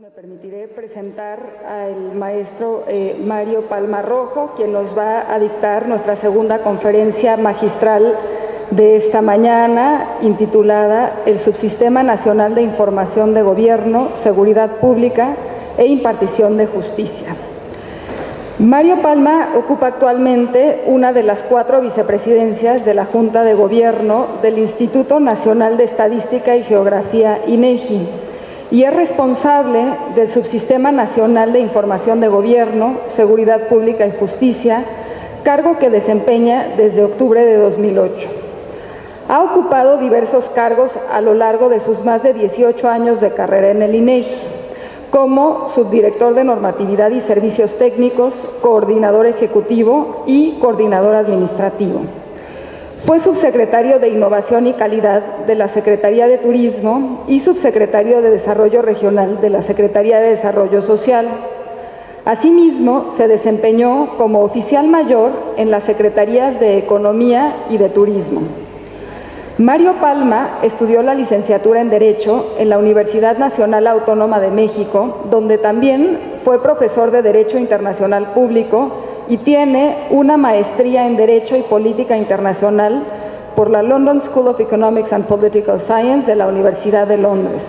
Me permitiré presentar al maestro Mario Palma Rojo, quien nos va a dictar nuestra segunda conferencia magistral de esta mañana, intitulada El Subsistema Nacional de Información de Gobierno, Seguridad Pública e Impartición de Justicia. Mario Palma ocupa actualmente una de las 4 vicepresidencias de la Junta de Gobierno del Instituto Nacional de Estadística y Geografía, INEGI, y es responsable del Subsistema Nacional de Información de Gobierno, Seguridad Pública y Justicia, cargo que desempeña desde octubre de 2008. Ha ocupado diversos cargos a lo largo de sus más de 18 años de carrera en el INEGI, como subdirector de Normatividad y Servicios Técnicos, coordinador ejecutivo y coordinador administrativo. Fue subsecretario de Innovación y Calidad de la Secretaría de Turismo y subsecretario de Desarrollo Regional de la Secretaría de Desarrollo Social. Asimismo, se desempeñó como oficial mayor en las Secretarías de Economía y de Turismo. Mario Palma estudió la licenciatura en Derecho en la Universidad Nacional Autónoma de México, donde también fue profesor de Derecho Internacional Público y tiene una maestría en Derecho y Política Internacional por la London School of Economics and Political Science de la Universidad de Londres.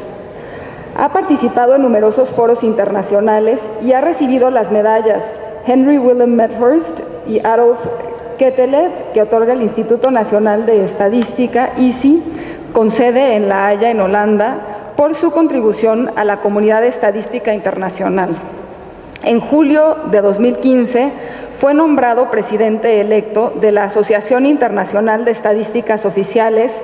Ha participado en numerosos foros internacionales y ha recibido las medallas Henry Willem Medhurst y Adolf Kettelet, que otorga el Instituto Nacional de Estadística, ISI, con sede en La Haya, en Holanda, por su contribución a la comunidad estadística internacional. En julio de 2015, fue nombrado presidente electo de la Asociación Internacional de Estadísticas Oficiales,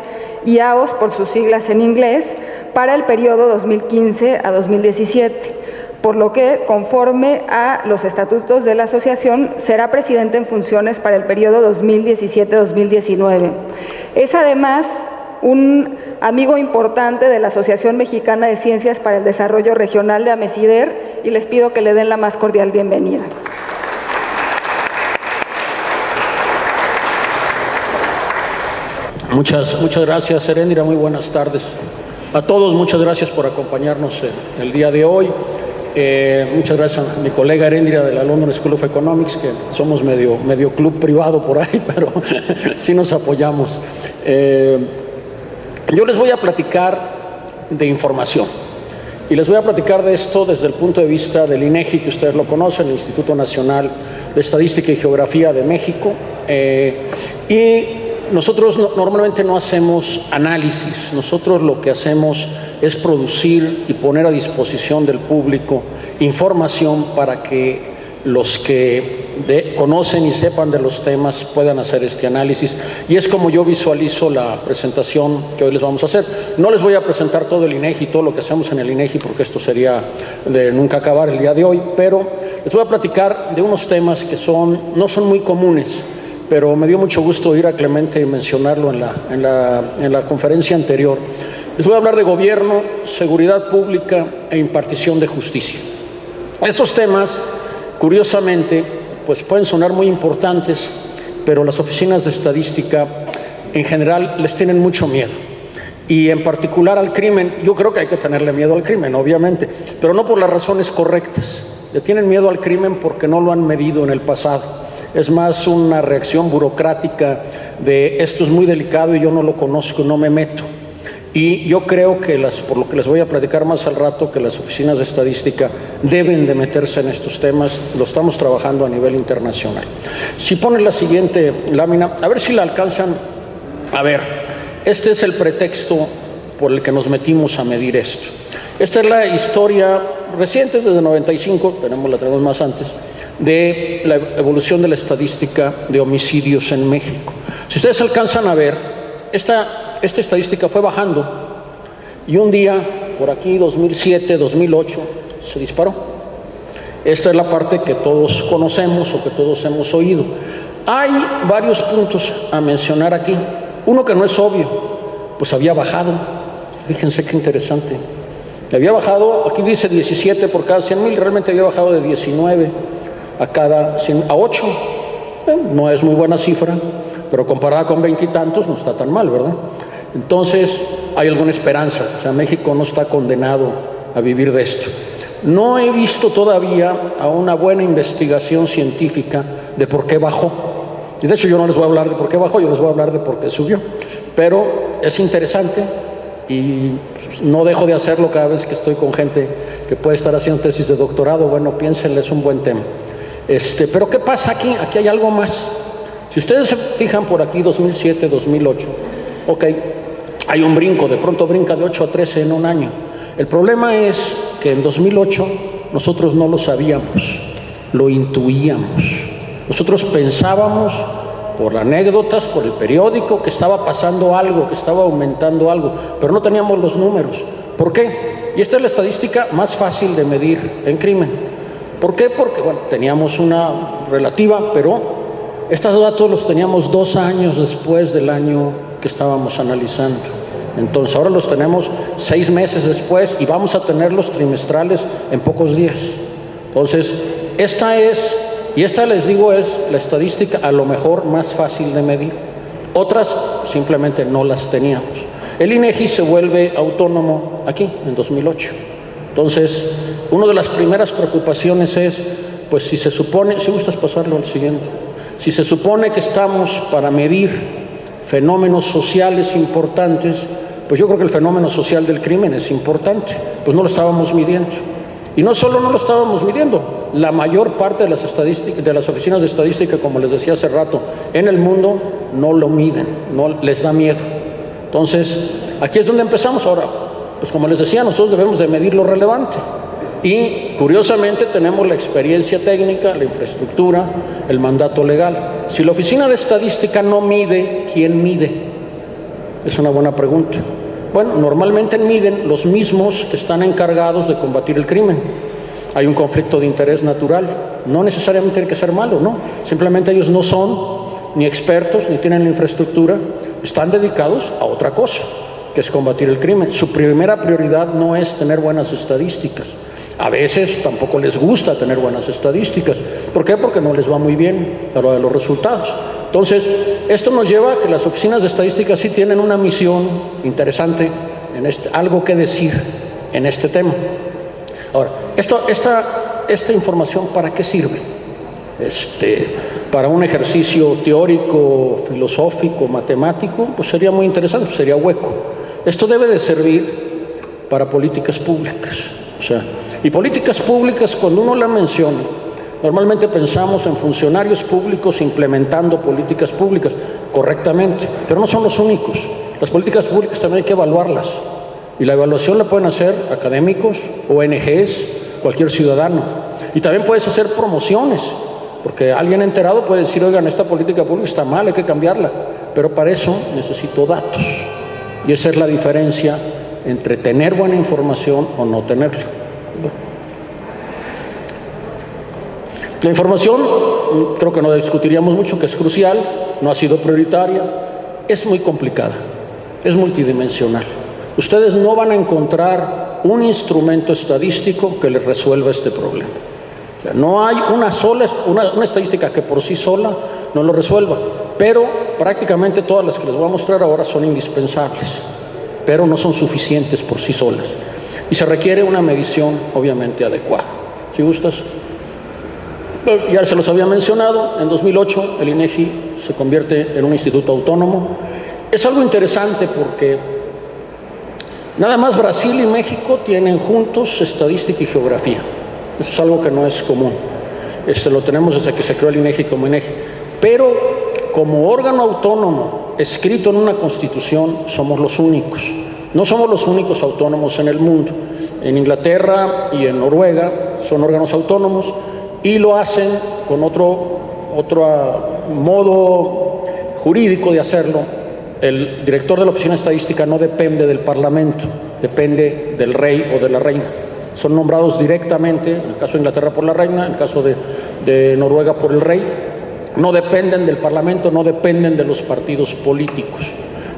IAOS por sus siglas en inglés, para el periodo 2015 a 2017, por lo que, conforme a los estatutos de la asociación, será presidente en funciones para el periodo 2017-2019. Es además un amigo importante de la Asociación Mexicana de Ciencias para el Desarrollo Regional de AMECIDER y les pido que le den la más cordial bienvenida. Muchas gracias, Heréndira. Muy buenas tardes a todos. Muchas gracias por acompañarnos el día de hoy. Muchas gracias a mi colega Heréndira de la London School of Economics, que somos medio club privado por ahí, pero sí nos apoyamos. Yo les voy a platicar de información y les voy a platicar de esto desde el punto de vista del INEGI, que ustedes lo conocen, el Instituto Nacional de Estadística y Geografía de México. Y nosotros normalmente no hacemos análisis, nosotros lo que hacemos es producir y poner a disposición del público información para que los que conocen y sepan de los temas puedan hacer este análisis, y es como yo visualizo la presentación que hoy les vamos a hacer. No les voy a presentar todo el INEGI, todo lo que hacemos en el INEGI, porque esto sería de nunca acabar el día de hoy, pero les voy a platicar de unos temas que no son muy comunes, pero me dio mucho gusto oír a Clemente mencionarlo en la conferencia anterior. Les voy a hablar de gobierno, seguridad pública e impartición de justicia. Estos temas, curiosamente, pues pueden sonar muy importantes, pero las oficinas de estadística en general les tienen mucho miedo. Y en particular al crimen. Yo creo que hay que tenerle miedo al crimen, obviamente, pero no por las razones correctas. Le tienen miedo al crimen porque no lo han medido en el pasado. Es más una reacción burocrática de esto es muy delicado y yo no lo conozco, no me meto. Y yo creo que, por lo que les voy a platicar más al rato, que las oficinas de estadística deben de meterse en estos temas. Lo estamos trabajando a nivel internacional. Si ponen la siguiente lámina, a ver si la alcanzan a ver. Este es el pretexto por el que nos metimos a medir esto. Esta es la historia reciente, desde el 95, tenemos más antes, de la evolución de la estadística de homicidios en México. Si ustedes alcanzan a ver, esta estadística fue bajando y un día, por aquí, 2007, 2008, se disparó. Esta es la parte que todos conocemos o que todos hemos oído. Hay varios puntos a mencionar aquí. Uno que no es obvio, pues había bajado. Fíjense qué interesante. Había bajado, aquí dice 17 por cada 100,000, realmente había bajado de 19 a 8, no es muy buena cifra, pero comparada con 20 y tantos no está tan mal, ¿verdad? Entonces hay alguna esperanza, o sea, México no está condenado a vivir de esto. No he visto todavía a una buena investigación científica de por qué bajó. Y de hecho yo no les voy a hablar de por qué bajó, yo les voy a hablar de por qué subió. Pero es interesante y no dejo de hacerlo cada vez que estoy con gente que puede estar haciendo tesis de doctorado. Bueno, piénsenle, es un buen tema. Pero ¿qué pasa aquí? Aquí hay algo más. Si ustedes se fijan por aquí, 2007, 2008, ok, hay un brinco, de pronto brinca de 8 a 13 en un año. El problema es que en 2008 nosotros no lo sabíamos, lo intuíamos. Nosotros pensábamos, por anécdotas, por el periódico, que estaba pasando algo, que estaba aumentando algo, pero no teníamos los números. ¿Por qué? Y esta es la estadística más fácil de medir en crimen. ¿Por qué? Porque, bueno, teníamos una relativa, pero estos datos los teníamos 2 años después del año que estábamos analizando. Entonces ahora los tenemos 6 meses después y vamos a tenerlos trimestrales en pocos días. Entonces, esta les digo es la estadística a lo mejor más fácil de medir. Otras simplemente no las teníamos. El INEGI se vuelve autónomo aquí, en 2008. Entonces, una de las primeras preocupaciones es, pues si se supone, si gustas pasarlo al siguiente, si se supone que estamos para medir fenómenos sociales importantes, pues yo creo que el fenómeno social del crimen es importante, pues no lo estábamos midiendo. Y no solo no lo estábamos midiendo, la mayor parte de las estadísticas, de las oficinas de estadística, como les decía hace rato, en el mundo no lo miden, no les da miedo. Entonces, aquí es donde empezamos ahora. Pues como les decía, nosotros debemos de medir lo relevante. Y curiosamente tenemos la experiencia técnica, la infraestructura, el mandato legal. Si la oficina de estadística no mide, ¿quién mide? Es una buena pregunta. Bueno, normalmente miden los mismos que están encargados de combatir el crimen. Hay un conflicto de interés natural. No necesariamente tiene que ser malo, no. Simplemente ellos no son ni expertos, ni tienen la infraestructura. Están dedicados a otra cosa, que es combatir el crimen. Su primera prioridad no es tener buenas estadísticas. A veces tampoco les gusta tener buenas estadísticas. ¿Por qué? Porque no les va muy bien a la hora de los resultados. Entonces, esto nos lleva a que las oficinas de estadística sí tienen una misión interesante, algo que decir en este tema. Ahora, esta información, ¿para qué sirve? Para un ejercicio teórico, filosófico, matemático, pues sería muy interesante, sería hueco. Esto debe de servir para políticas públicas. Y políticas públicas, cuando uno la menciona, normalmente pensamos en funcionarios públicos implementando políticas públicas correctamente, pero no son los únicos. Las políticas públicas también hay que evaluarlas. Y la evaluación la pueden hacer académicos, ONGs, cualquier ciudadano. Y también puedes hacer promociones, porque alguien enterado puede decir, oigan, esta política pública está mal, hay que cambiarla. Pero para eso necesito datos. Y esa es la diferencia entre tener buena información o no tenerla. La información, creo que no discutiríamos mucho, que es crucial, no ha sido prioritaria, es muy complicada, es multidimensional. Ustedes no van a encontrar un instrumento estadístico que les resuelva este problema. O sea, no hay una estadística que por sí sola no lo resuelva, pero prácticamente todas las que les voy a mostrar ahora son indispensables, pero no son suficientes por sí solas. Y se requiere una medición obviamente adecuada. Si gustas. Ya se los había mencionado, en 2008 el INEGI se convierte en un instituto autónomo. Es algo interesante porque nada más Brasil y México tienen juntos estadística y geografía. Eso es algo que no es común. Lo tenemos desde que se creó el INEGI como INEGI. Pero como órgano autónomo escrito en una constitución somos los únicos. No somos los únicos autónomos en el mundo. En Inglaterra y en Noruega son órganos autónomos y lo hacen con otro modo jurídico de hacerlo. El director de la oficina estadística no depende del Parlamento, depende del rey o de la reina. Son nombrados directamente, en el caso de Inglaterra por la reina, en el caso de Noruega por el rey. No dependen del Parlamento, no dependen de los partidos políticos.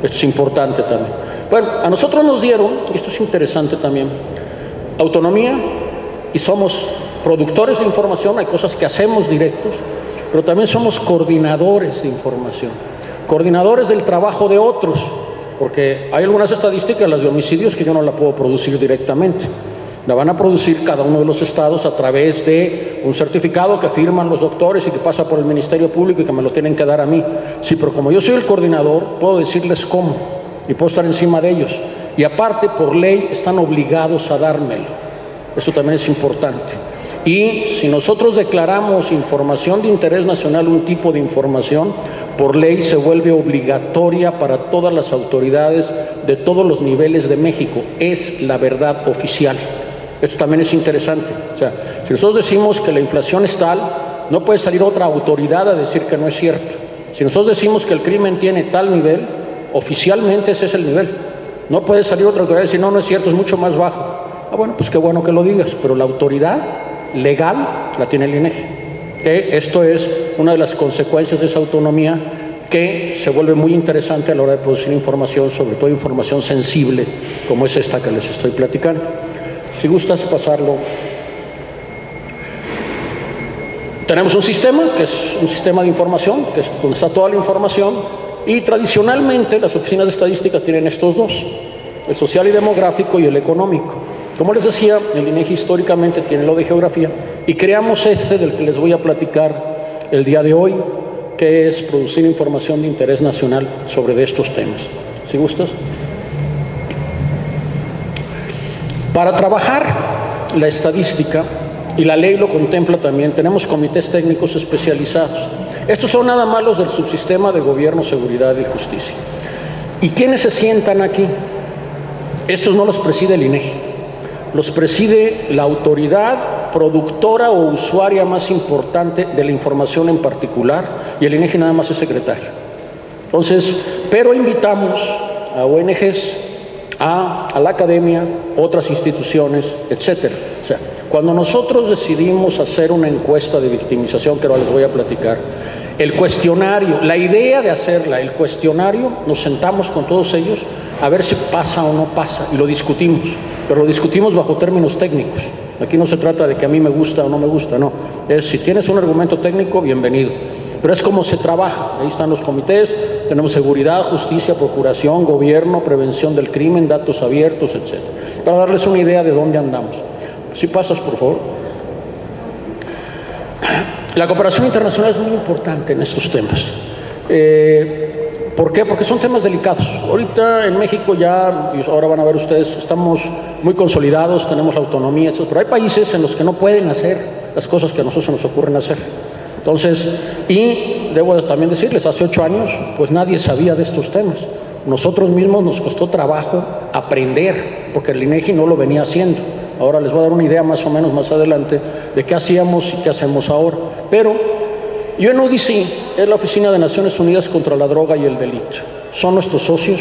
Esto es importante también. Bueno, a nosotros nos dieron, y esto es interesante también, autonomía, y somos productores de información, hay cosas que hacemos directos, pero también somos coordinadores de información, coordinadores del trabajo de otros, porque hay algunas estadísticas, las de homicidios, que yo no la puedo producir directamente. La van a producir cada uno de los estados a través de un certificado que firman los doctores y que pasa por el Ministerio Público y que me lo tienen que dar a mí. Sí, pero como yo soy el coordinador, puedo decirles cómo y puedo estar encima de ellos. Y aparte, por ley, están obligados a dármelo. Eso también es importante. Y si nosotros declaramos información de interés nacional, un tipo de información, por ley se vuelve obligatoria para todas las autoridades de todos los niveles de México. Es la verdad oficial. Esto también es interesante. O sea, si nosotros decimos que la inflación es tal, no puede salir otra autoridad a decir que no es cierto. Si nosotros decimos que el crimen tiene tal nivel, oficialmente ese es el nivel. No puede salir otra autoridad y decir, no, no es cierto, es mucho más bajo. Ah, bueno, pues qué bueno que lo digas, pero la autoridad legal la tiene el INEGI. Esto es una de las consecuencias de esa autonomía que se vuelve muy interesante a la hora de producir información, sobre todo información sensible, como es esta que les estoy platicando. Si gustas pasarlo. Tenemos un sistema, que es un sistema de información, que es donde está toda la información, y tradicionalmente las oficinas de estadística tienen estos dos, el social y demográfico y el económico. Como les decía, el INEGI históricamente tiene lo de geografía, y creamos este del que les voy a platicar el día de hoy, que es producir información de interés nacional sobre estos temas. Si gustas. Para trabajar la estadística, y la ley lo contempla también, tenemos comités técnicos especializados. Estos son nada más los del subsistema de gobierno, seguridad y justicia. ¿Y quiénes se sientan aquí? Estos no los preside el INEGI, los preside la autoridad productora o usuaria más importante de la información en particular, y el INEGI nada más es secretario. Entonces, pero invitamos a ONGs, a la academia, otras instituciones, etcétera. O sea, cuando nosotros decidimos hacer una encuesta de victimización, que ahora les voy a platicar, el cuestionario, la idea de hacerla, el cuestionario, nos sentamos con todos ellos a ver si pasa o no pasa, y lo discutimos, pero lo discutimos bajo términos técnicos. Aquí no se trata de que a mí me gusta o no me gusta, no. Es si tienes un argumento técnico, bienvenido. Pero es como se trabaja. Ahí están los comités, tenemos seguridad, justicia, procuración, gobierno, prevención del crimen, datos abiertos, etc. Para darles una idea de dónde andamos. Si pasas, por favor. La cooperación internacional es muy importante en estos temas. ¿Por qué? Porque son temas delicados. Ahorita en México ya, y ahora van a ver ustedes, estamos muy consolidados, tenemos la autonomía, etc. Pero hay países en los que no pueden hacer las cosas que a nosotros se nos ocurren hacer. Entonces, y debo también decirles, hace 8 años, pues nadie sabía de estos temas. Nosotros mismos nos costó trabajo aprender, porque el INEGI no lo venía haciendo. Ahora les voy a dar una idea más o menos más adelante de qué hacíamos y qué hacemos ahora. Pero UNODC es la Oficina de Naciones Unidas contra la Droga y el Delito. Son nuestros socios.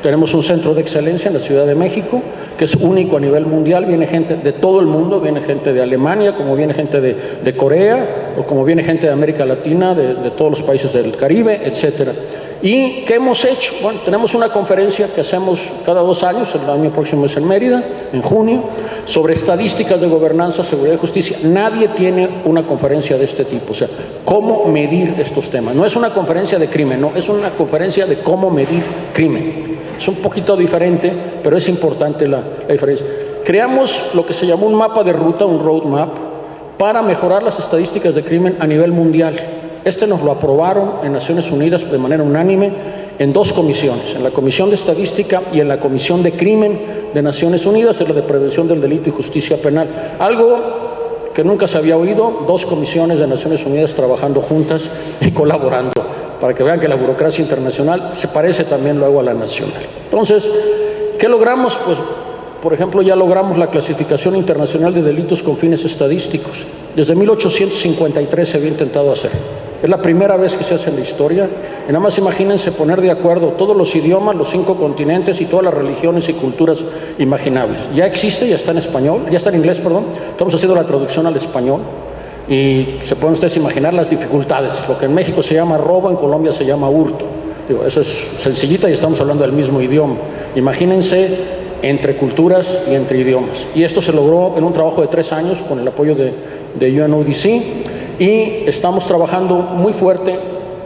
Tenemos un centro de excelencia en la Ciudad de México, que es único a nivel mundial. Viene gente de todo el mundo, viene gente de Alemania, como viene gente de Corea, o como viene gente de América Latina, de todos los países del Caribe, etcétera. ¿Y qué hemos hecho? Bueno, tenemos una conferencia que hacemos cada 2 años, el año próximo es en Mérida, en junio, sobre estadísticas de gobernanza, seguridad y justicia. Nadie tiene una conferencia de este tipo, o sea, cómo medir estos temas. No es una conferencia de crimen, no, es una conferencia de cómo medir crimen. Es un poquito diferente, pero es importante la diferencia. Creamos lo que se llamó un mapa de ruta, un roadmap, para mejorar las estadísticas de crimen a nivel mundial. Este nos lo aprobaron en Naciones Unidas de manera unánime en 2 comisiones, en la Comisión de Estadística y en la Comisión de Crimen de Naciones Unidas, en la de Prevención del Delito y Justicia Penal. Algo que nunca se había oído, 2 comisiones de Naciones Unidas trabajando juntas y colaborando, para que vean que la burocracia internacional se parece también luego a la nacional. Entonces, ¿qué logramos? Pues, por ejemplo, ya logramos la clasificación internacional de delitos con fines estadísticos. Desde 1853 se había intentado hacer. Es la primera vez que se hace en la historia. Y nada más imagínense poner de acuerdo todos los idiomas, los 5 continentes y todas las religiones y culturas imaginables. Ya existe, ya está en español, ya está en inglés, perdón. Estamos haciendo la traducción al español. Y se pueden ustedes imaginar las dificultades. Lo que en México se llama robo, en Colombia se llama hurto. Digo, eso es sencillita y estamos hablando del mismo idioma. Imagínense entre culturas y entre idiomas. Y esto se logró en un trabajo de 3 años con el apoyo de UNODC. Y estamos trabajando muy fuerte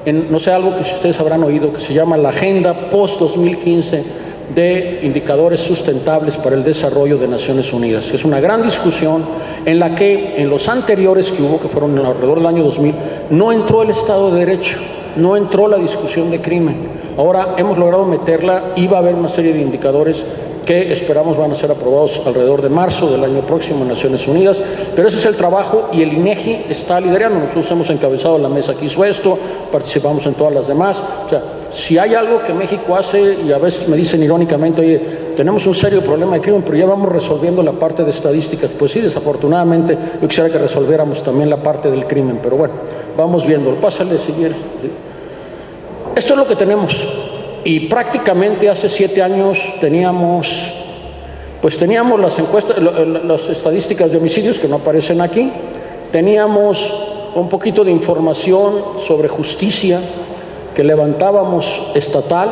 en, no sé, algo que ustedes habrán oído, que se llama la Agenda Post-2015 de indicadores sustentables para el desarrollo de Naciones Unidas. Es una gran discusión en la que en los anteriores que hubo, que fueron alrededor del año 2000, no entró el Estado de Derecho, no entró la discusión de crimen. Ahora hemos logrado meterla y va a haber una serie de indicadores que esperamos van a ser aprobados alrededor de marzo del año próximo en Naciones Unidas, pero ese es el trabajo y el INEGI está liderando. Nosotros hemos encabezado la mesa que hizo esto, participamos en todas las demás. O sea, si hay algo que México hace, y a veces me dicen irónicamente, oye, tenemos un serio problema de crimen, pero ya vamos resolviendo la parte de estadísticas. Pues sí, desafortunadamente, yo quisiera que resolviéramos también la parte del crimen, pero bueno, vamos viendo. Pásale si quieres. Esto es lo que tenemos. Y prácticamente hace 7 años teníamos las encuestas, las estadísticas de homicidios que no aparecen aquí, teníamos un poquito de información sobre justicia que levantábamos estatal,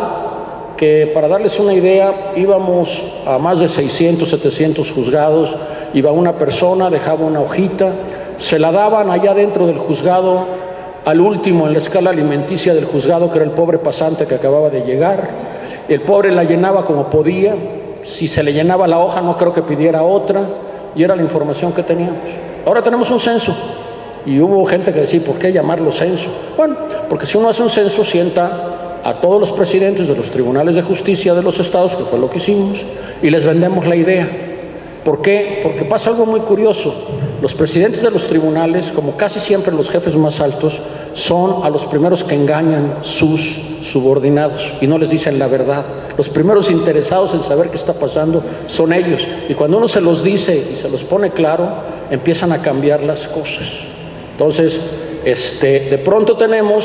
que para darles una idea íbamos a más de 600, 700 juzgados, iba una persona, dejaba una hojita, se la daban allá dentro del juzgado al último en la escala alimenticia del juzgado, que era el pobre pasante que acababa de llegar. El pobre la llenaba como podía, si se le llenaba la hoja no creo que pidiera otra, y era la información que teníamos. Ahora tenemos un censo, y hubo gente que decía, ¿por qué llamarlo censo? Bueno, porque si uno hace un censo, sienta a todos los presidentes de los tribunales de justicia de los estados, que fue lo que hicimos, y les vendemos la idea. ¿Por qué? Porque pasa algo muy curioso. Los presidentes de los tribunales, como casi siempre los jefes más altos, son a los primeros que engañan sus subordinados y no les dicen la verdad. Los primeros interesados en saber qué está pasando son ellos. Y cuando uno se los dice y se los pone claro, empiezan a cambiar las cosas. Entonces, de pronto tenemos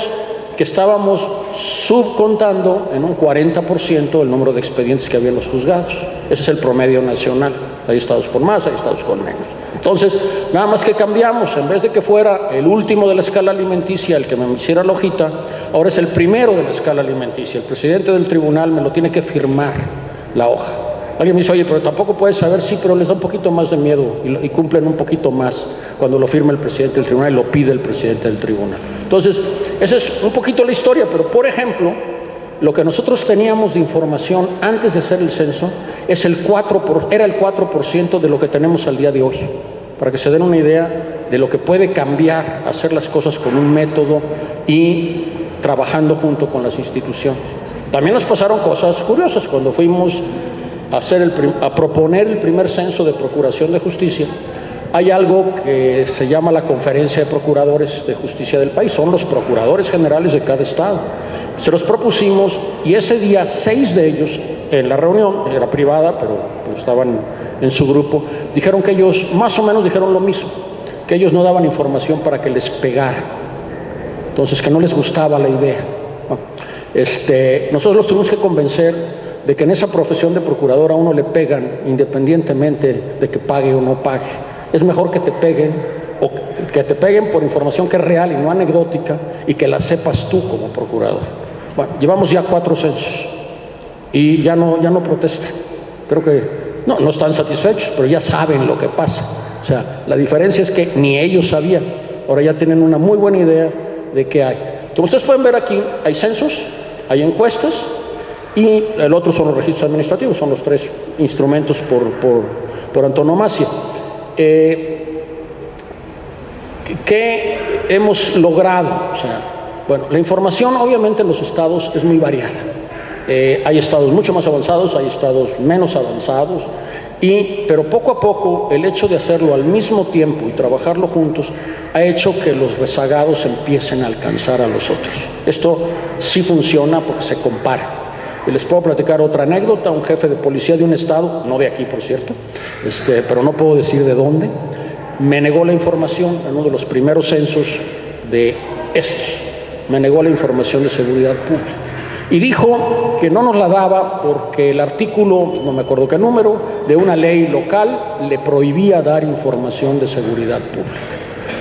que estábamos subcontando en un 40% el número de expedientes que había en los juzgados. Ese es el promedio nacional. Hay estados con más, hay estados con menos. Entonces, nada más que cambiamos, en vez de que fuera el último de la escala alimenticia el que me hiciera la hojita, ahora es el primero de la escala alimenticia. El presidente del tribunal me lo tiene que firmar la hoja. Alguien me dice, oye, pero tampoco puedes saber, sí, pero les da un poquito más de miedo y cumplen un poquito más cuando lo firma el presidente del tribunal y lo pide el presidente del tribunal. Entonces, esa es un poquito la historia, pero por ejemplo, lo que nosotros teníamos de información antes de hacer el censo es era el 4% de lo que tenemos al día de hoy, para que se den una idea de lo que puede cambiar, hacer las cosas con un método y trabajando junto con las instituciones. También nos pasaron cosas curiosas cuando fuimos a proponer el primer censo de procuración de justicia. Hay algo que se llama la Conferencia de Procuradores de Justicia del país, son los procuradores generales de cada estado. Se los propusimos y ese día 6 de ellos, en la reunión, era privada, pero estaban en su grupo, dijeron que ellos más o menos dijeron lo mismo, que ellos no daban información para que les pegara, entonces que no les gustaba la idea. Nosotros los tuvimos que convencer de que en esa profesión de procurador a uno le pegan independientemente de que pague o no pague. Es mejor que te peguen, o que te peguen por información que es real y no anecdótica, y que la sepas tú como procurador. Bueno, llevamos ya 4 censos y ya no protestan. Creo que no están satisfechos, pero ya saben lo que pasa. O sea, la diferencia es que ni ellos sabían. Ahora ya tienen una muy buena idea de qué hay. Como ustedes pueden ver aquí, hay censos, hay encuestas y el otro son los registros administrativos, son los 3 instrumentos por antonomasia. ¿Qué hemos logrado? O sea, bueno, la información obviamente en los estados es muy variada. Hay estados mucho más avanzados, hay estados menos avanzados, pero poco a poco el hecho de hacerlo al mismo tiempo y trabajarlo juntos ha hecho que los rezagados empiecen a alcanzar a los otros. Esto sí funciona porque se compara. Y les puedo platicar otra anécdota. Un jefe de policía de un estado, no de aquí por cierto, pero no puedo decir de dónde, me negó la información en uno de los primeros censos de estos. Me negó la información de seguridad pública y dijo que no nos la daba porque el artículo, no me acuerdo qué número, de una ley local le prohibía dar información de seguridad pública.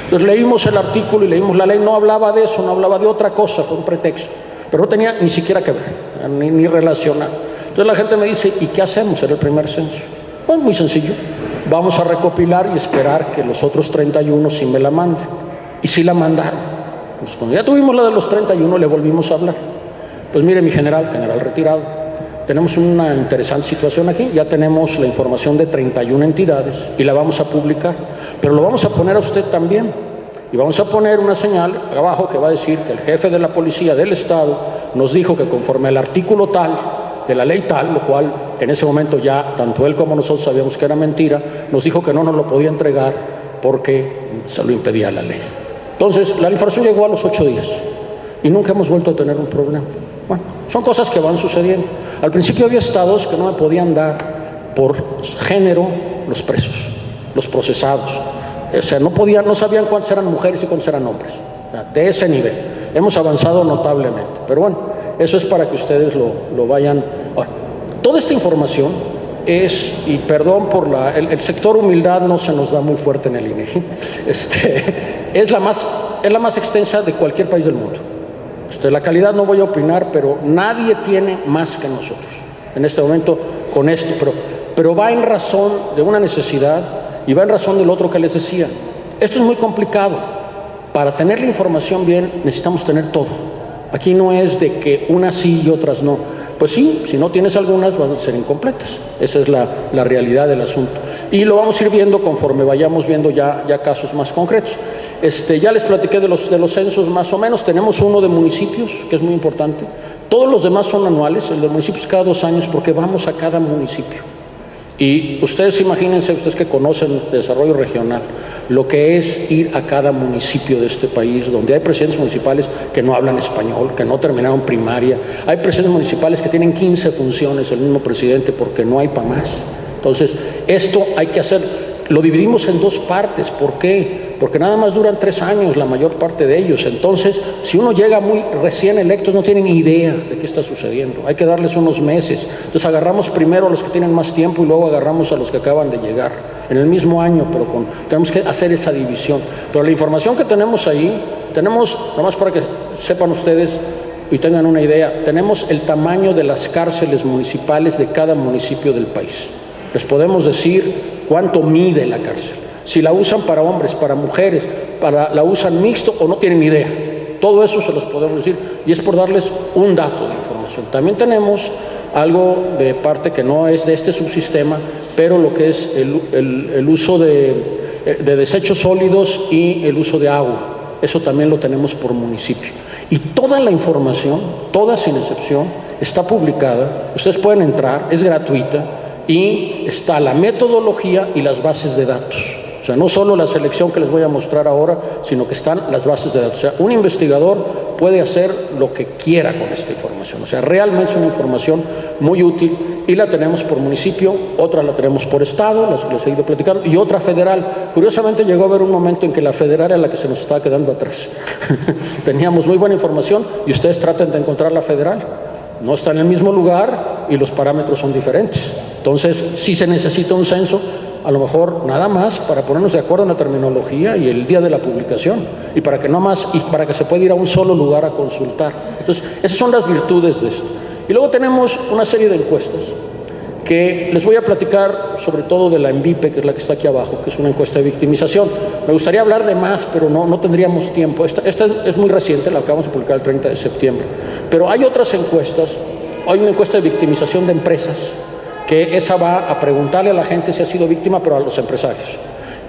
Entonces leímos el artículo y leímos la ley, no hablaba de eso, no hablaba de otra cosa, fue un pretexto, pero no tenía ni siquiera que ver, ni relacionar. Entonces la gente me dice, ¿y qué hacemos? Era el primer censo. Pues muy sencillo, vamos a recopilar y esperar que los otros 31 sí me la manden. Y sí la mandaron. Pues cuando ya tuvimos la de los 31 le volvimos a hablar. Pues mire mi general retirado, tenemos una interesante situación aquí. Ya tenemos la información de 31 entidades y la vamos a publicar, pero lo vamos a poner a usted también. Y vamos a poner una señal abajo que va a decir que el jefe de la policía del Estado nos dijo que conforme al artículo tal de la ley tal, lo cual en ese momento ya tanto él como nosotros sabíamos que era mentira, nos dijo que no nos lo podía entregar porque se lo impedía la ley. Entonces, la información llegó a los 8 días y nunca hemos vuelto a tener un problema. Bueno, son cosas que van sucediendo. Al principio había estados que no me podían dar por género los presos, los procesados. O sea, no sabían cuántos eran mujeres y cuántos eran hombres. O sea, de ese nivel. Hemos avanzado notablemente. Pero bueno, eso es para que ustedes lo vayan. Ahora, toda esta información es, y perdón por el sector humildad no se nos da muy fuerte en el INEGI, es la más extensa de cualquier país del mundo. La calidad no voy a opinar, pero nadie tiene más que nosotros en este momento con esto, pero va en razón de una necesidad y va en razón del otro que les decía. Esto es muy complicado. Para tener la información bien necesitamos tener todo. Aquí no es de que unas sí y otras no. Pues sí, si no tienes algunas van a ser incompletas. Esa es la realidad del asunto. Y lo vamos a ir viendo conforme vayamos viendo ya casos más concretos. Ya les platiqué de los censos más o menos. Tenemos uno de municipios, que es muy importante. Todos los demás son anuales, el de municipios cada 2 años, porque vamos a cada municipio. Y ustedes imagínense, ustedes que conocen desarrollo regional, lo que es ir a cada municipio de este país, donde hay presidentes municipales que no hablan español, que no terminaron primaria. Hay presidentes municipales que tienen 15 funciones, el mismo presidente, porque no hay para más. Entonces, esto hay que hacer. Lo dividimos en 2 partes. ¿Por qué? Porque nada más duran 3 años la mayor parte de ellos. Entonces, si uno llega muy recién electos, no tienen ni idea de qué está sucediendo. Hay que darles unos meses. Entonces, agarramos primero a los que tienen más tiempo y luego agarramos a los que acaban de llegar en el mismo año, pero tenemos que hacer esa división. Pero la información que tenemos ahí, tenemos, nada más para que sepan ustedes y tengan una idea, tenemos el tamaño de las cárceles municipales de cada municipio del país. Les podemos decir cuánto mide la cárcel, si la usan para hombres, para mujeres, la usan mixto o no tienen idea. Todo eso se los podemos decir y es por darles un dato de información. También tenemos algo de parte que no es de este subsistema, pero lo que es el uso de desechos sólidos y el uso de agua. Eso también lo tenemos por municipio. Y toda la información, toda sin excepción, está publicada. Ustedes pueden entrar, es gratuita. Y está la metodología y las bases de datos. O sea, no solo la selección que les voy a mostrar ahora, sino que están las bases de datos. O sea, un investigador puede hacer lo que quiera con esta información. O sea, realmente es una información muy útil y la tenemos por municipio, otra la tenemos por estado, las que les he ido platicando, y otra federal. Curiosamente llegó a haber un momento en que la federal era la que se nos estaba quedando atrás. Teníamos muy buena información y ustedes traten de encontrar la federal. No está en el mismo lugar y los parámetros son diferentes. Entonces, sí se necesita un censo, a lo mejor nada más para ponernos de acuerdo en la terminología y el día de la publicación, y para que se pueda ir a un solo lugar a consultar. Entonces, esas son las virtudes de esto. Y luego tenemos una serie de encuestas que les voy a platicar sobre todo de la ENVIPE, que es la que está aquí abajo, que es una encuesta de victimización. Me gustaría hablar de más, pero no tendríamos tiempo. Esta es muy reciente, la acabamos de publicar el 30 de septiembre. Pero hay otras encuestas. Hay una encuesta de victimización de empresas, que esa va a preguntarle a la gente si ha sido víctima, pero a los empresarios.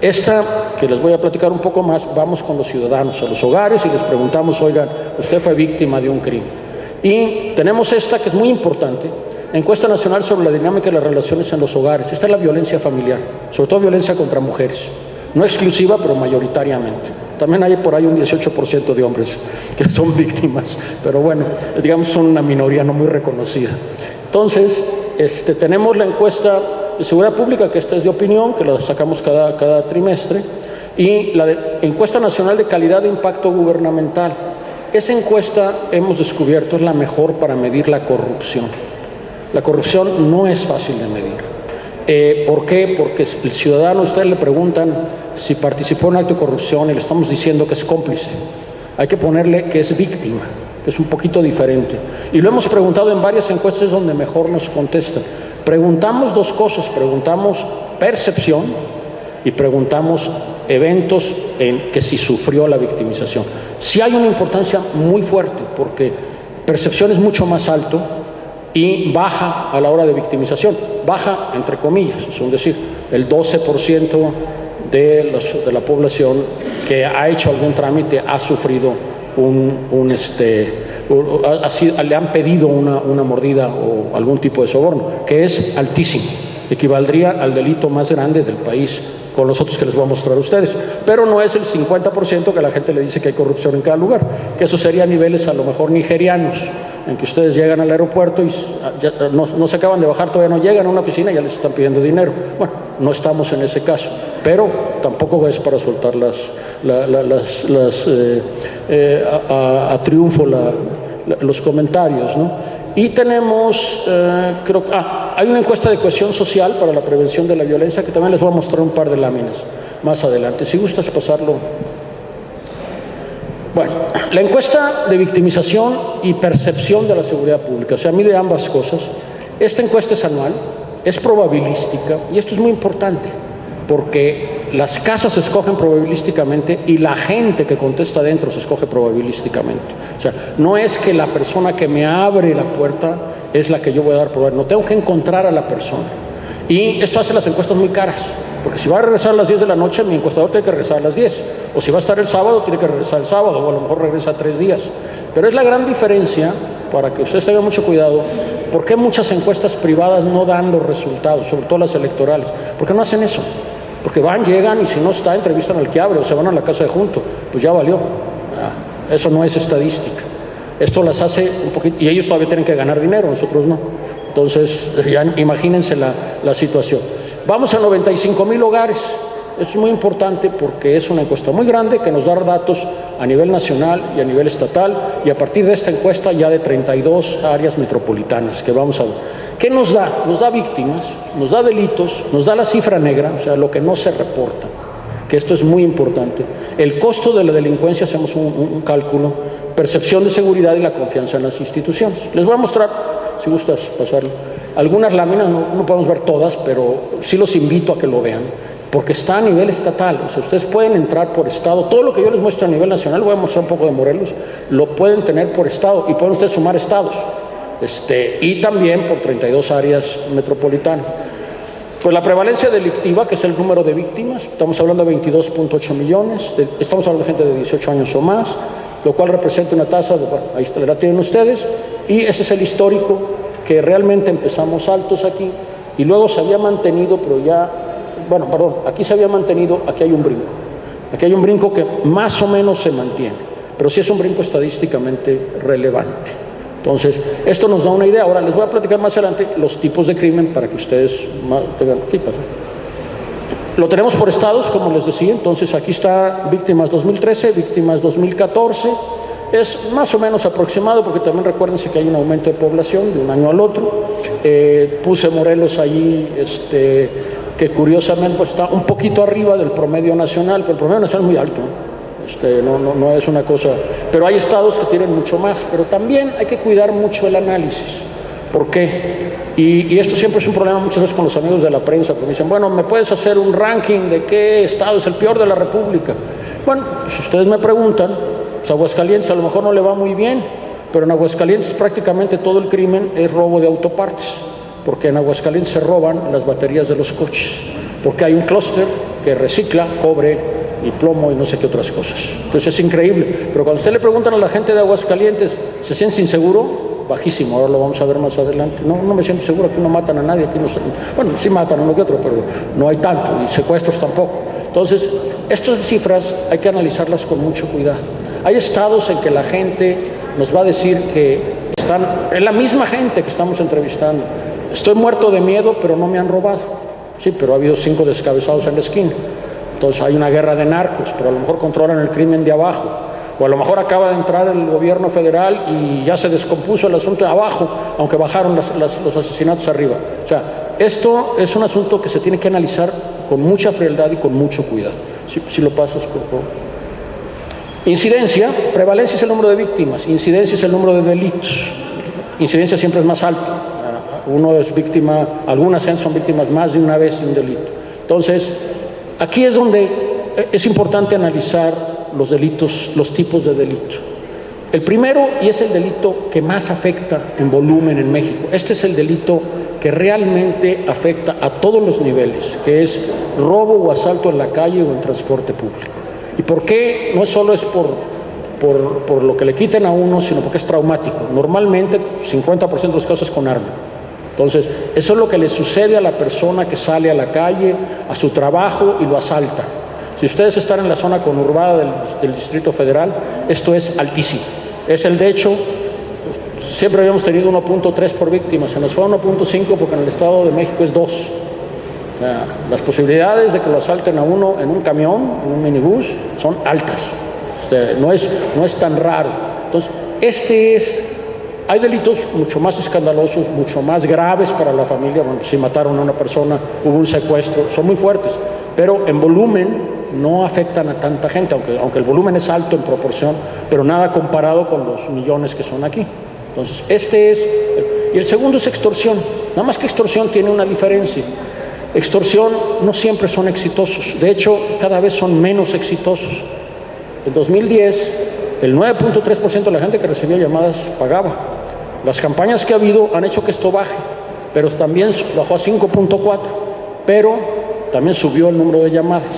Esta, que les voy a platicar un poco más, vamos con los ciudadanos a los hogares y les preguntamos, oigan, usted fue víctima de un crimen. Y tenemos esta que es muy importante, encuesta nacional sobre la dinámica de las relaciones en los hogares. Esta es la violencia familiar, sobre todo violencia contra mujeres. No exclusiva, pero mayoritariamente. También hay por ahí un 18% de hombres que son víctimas, pero bueno, digamos son una minoría no muy reconocida. Entonces, tenemos la encuesta de seguridad pública, que esta es de opinión, que la sacamos cada trimestre, y la encuesta nacional de calidad de impacto gubernamental. Esa encuesta, hemos descubierto, es la mejor para medir la corrupción. La corrupción no es fácil de medir. ¿Por qué? Porque el ciudadano, ustedes le preguntan si participó en un acto de corrupción y le estamos diciendo que es cómplice. Hay que ponerle que es víctima, que es un poquito diferente. Y lo hemos preguntado en varias encuestas donde mejor nos contestan. Preguntamos 2 cosas, preguntamos percepción y preguntamos eventos en que si sufrió la victimización. Sí hay una importancia muy fuerte, porque percepción es mucho más alto y baja a la hora de victimización, baja entre comillas, es decir, el 12% de la población que ha hecho algún trámite ha sufrido le han pedido una mordida o algún tipo de soborno, que es altísimo, equivaldría al delito más grande del país, con los otros que les voy a mostrar a ustedes, pero no es el 50% que la gente le dice que hay corrupción en cada lugar, que eso sería a niveles a lo mejor nigerianos, en que ustedes llegan al aeropuerto y no se acaban de bajar, todavía no llegan a una oficina y ya les están pidiendo dinero. Bueno, no estamos en ese caso, pero tampoco es para soltar a triunfo los comentarios, ¿no? Y tenemos, hay una encuesta de cohesión social para la prevención de la violencia, que también les voy a mostrar un par de láminas más adelante. Si gustas pasarlo. Bueno, la encuesta de victimización y percepción de la seguridad pública, o sea, mide ambas cosas. Esta encuesta es anual, es probabilística, y esto es muy importante, porque las casas se escogen probabilísticamente y la gente que contesta adentro se escoge probabilísticamente. O sea, no es que la persona que me abre la puerta es la que yo voy a dar por ver, no, tengo que encontrar a la persona. Y esto hace las encuestas muy caras, porque si va a regresar a las 10 de la noche, mi encuestador tiene que regresar a las 10, o si va a estar el sábado, tiene que regresar el sábado, o a lo mejor regresa 3 días. Pero es la gran diferencia, para que ustedes tengan mucho cuidado, por qué muchas encuestas privadas no dan los resultados, sobre todo las electorales. ¿Por qué no hacen eso? Porque van, llegan y si no está, entrevistan al que abre o se van a la casa de junto, pues ya valió. Eso no es estadística. Esto las hace un poquito, y ellos todavía tienen que ganar dinero, nosotros no. Entonces, ya imagínense la situación. Vamos a 95,000 hogares. Esto es muy importante porque es una encuesta muy grande que nos da datos a nivel nacional y a nivel estatal, y a partir de esta encuesta ya de 32 áreas metropolitanas que vamos a ver. ¿Qué nos da? Nos da víctimas, nos da delitos, nos da la cifra negra, o sea, lo que no se reporta, que esto es muy importante. El costo de la delincuencia, hacemos un cálculo, percepción de seguridad y la confianza en las instituciones. Les voy a mostrar, si gustas pasarlo, algunas láminas, no podemos ver todas, pero sí los invito a que lo vean, porque está a nivel estatal. O sea, ustedes pueden entrar por estado, todo lo que yo les muestro a nivel nacional, voy a mostrar un poco de Morelos, lo pueden tener por estado y pueden ustedes sumar estados. Y también por 32 áreas metropolitanas. Pues la prevalencia delictiva, que es el número de víctimas, estamos hablando de 22.8 millones, estamos hablando de gente de 18 años o más, lo cual representa una tasa, ahí la tienen ustedes, y ese es el histórico, que realmente empezamos altos aquí, y luego se había mantenido, pero ya, aquí se había mantenido, aquí hay un brinco. Aquí hay un brinco que más o menos se mantiene, pero sí es un brinco estadísticamente relevante. Entonces, esto nos da una idea. Ahora les voy a platicar más adelante los tipos de crimen para que ustedes tengan. Sí, pasa. Lo tenemos por estados, como les decía. Entonces, aquí está víctimas 2013, víctimas 2014. Es más o menos aproximado, porque también recuérdense que hay un aumento de población de un año al otro. Puse Morelos allí, que curiosamente pues, está un poquito arriba del promedio nacional, pero el promedio nacional es muy alto, ¿no? No es una cosa, pero hay estados que tienen mucho más, pero también hay que cuidar mucho el análisis. ¿Por qué? Y esto siempre es un problema muchas veces con los amigos de la prensa, porque me dicen, bueno, ¿me puedes hacer un ranking de qué estado es el peor de la República? Bueno, si ustedes me preguntan, pues Aguascalientes a lo mejor no le va muy bien, pero en Aguascalientes prácticamente todo el crimen es robo de autopartes, porque en Aguascalientes se roban las baterías de los coches, porque hay un clúster que recicla cobre y plomo y no sé qué otras cosas. Entonces es increíble, pero cuando usted le preguntan a la gente de Aguascalientes, ¿se siente inseguro? Bajísimo, ahora lo vamos a ver más adelante. No me siento seguro, aquí no matan a nadie, aquí no, bueno, sí matan a uno que otro, pero no hay tanto, y secuestros tampoco. Entonces, estas cifras hay que analizarlas con mucho cuidado. Hay estados en que la gente nos va a decir que es la misma gente que estamos entrevistando. Estoy muerto de miedo, pero no me han robado. Sí, pero ha habido 5 descabezados en la esquina. Entonces hay una guerra de narcos, pero a lo mejor controlan el crimen de abajo. O a lo mejor acaba de entrar el gobierno federal y ya se descompuso el asunto de abajo, aunque bajaron los asesinatos arriba. O sea, esto es un asunto que se tiene que analizar con mucha frialdad y con mucho cuidado. Si lo pasas, por favor. Incidencia, prevalencia es el número de víctimas, incidencia es el número de delitos. Incidencia siempre es más alto. Uno es víctima, algunas son víctimas más de una vez de un delito. Entonces, aquí es donde es importante analizar los delitos, los tipos de delito. El primero, y es el delito que más afecta en volumen en México, este es el delito que realmente afecta a todos los niveles, que es robo o asalto en la calle o en transporte público. ¿Y por qué? No solo es por lo que le quiten a uno, sino porque es traumático. Normalmente 50% de los casos es con arma. Entonces, eso es lo que le sucede a la persona que sale a la calle, a su trabajo y lo asalta. Si ustedes están en la zona conurbada del Distrito Federal, esto es altísimo. Es el, de hecho, siempre habíamos tenido 1.3 por víctima, se nos fue a 1.5 porque en el Estado de México es 2. O sea, las posibilidades de que lo asalten a uno en un camión, en un minibús, son altas. No es tan raro. Entonces, hay delitos mucho más escandalosos, mucho más graves para la familia. Bueno, si mataron a una persona, hubo un secuestro, son muy fuertes, pero en volumen no afectan a tanta gente, aunque el volumen es alto en proporción, pero nada comparado con los millones que son aquí. Entonces, y el segundo es extorsión. Nada más que extorsión tiene una diferencia. Extorsión no siempre son exitosos, de hecho, cada vez son menos exitosos. En 2010, el 9.3% de la gente que recibía llamadas pagaba. Las campañas que ha habido han hecho que esto baje, pero también bajó a 5.4, pero también subió el número de llamadas.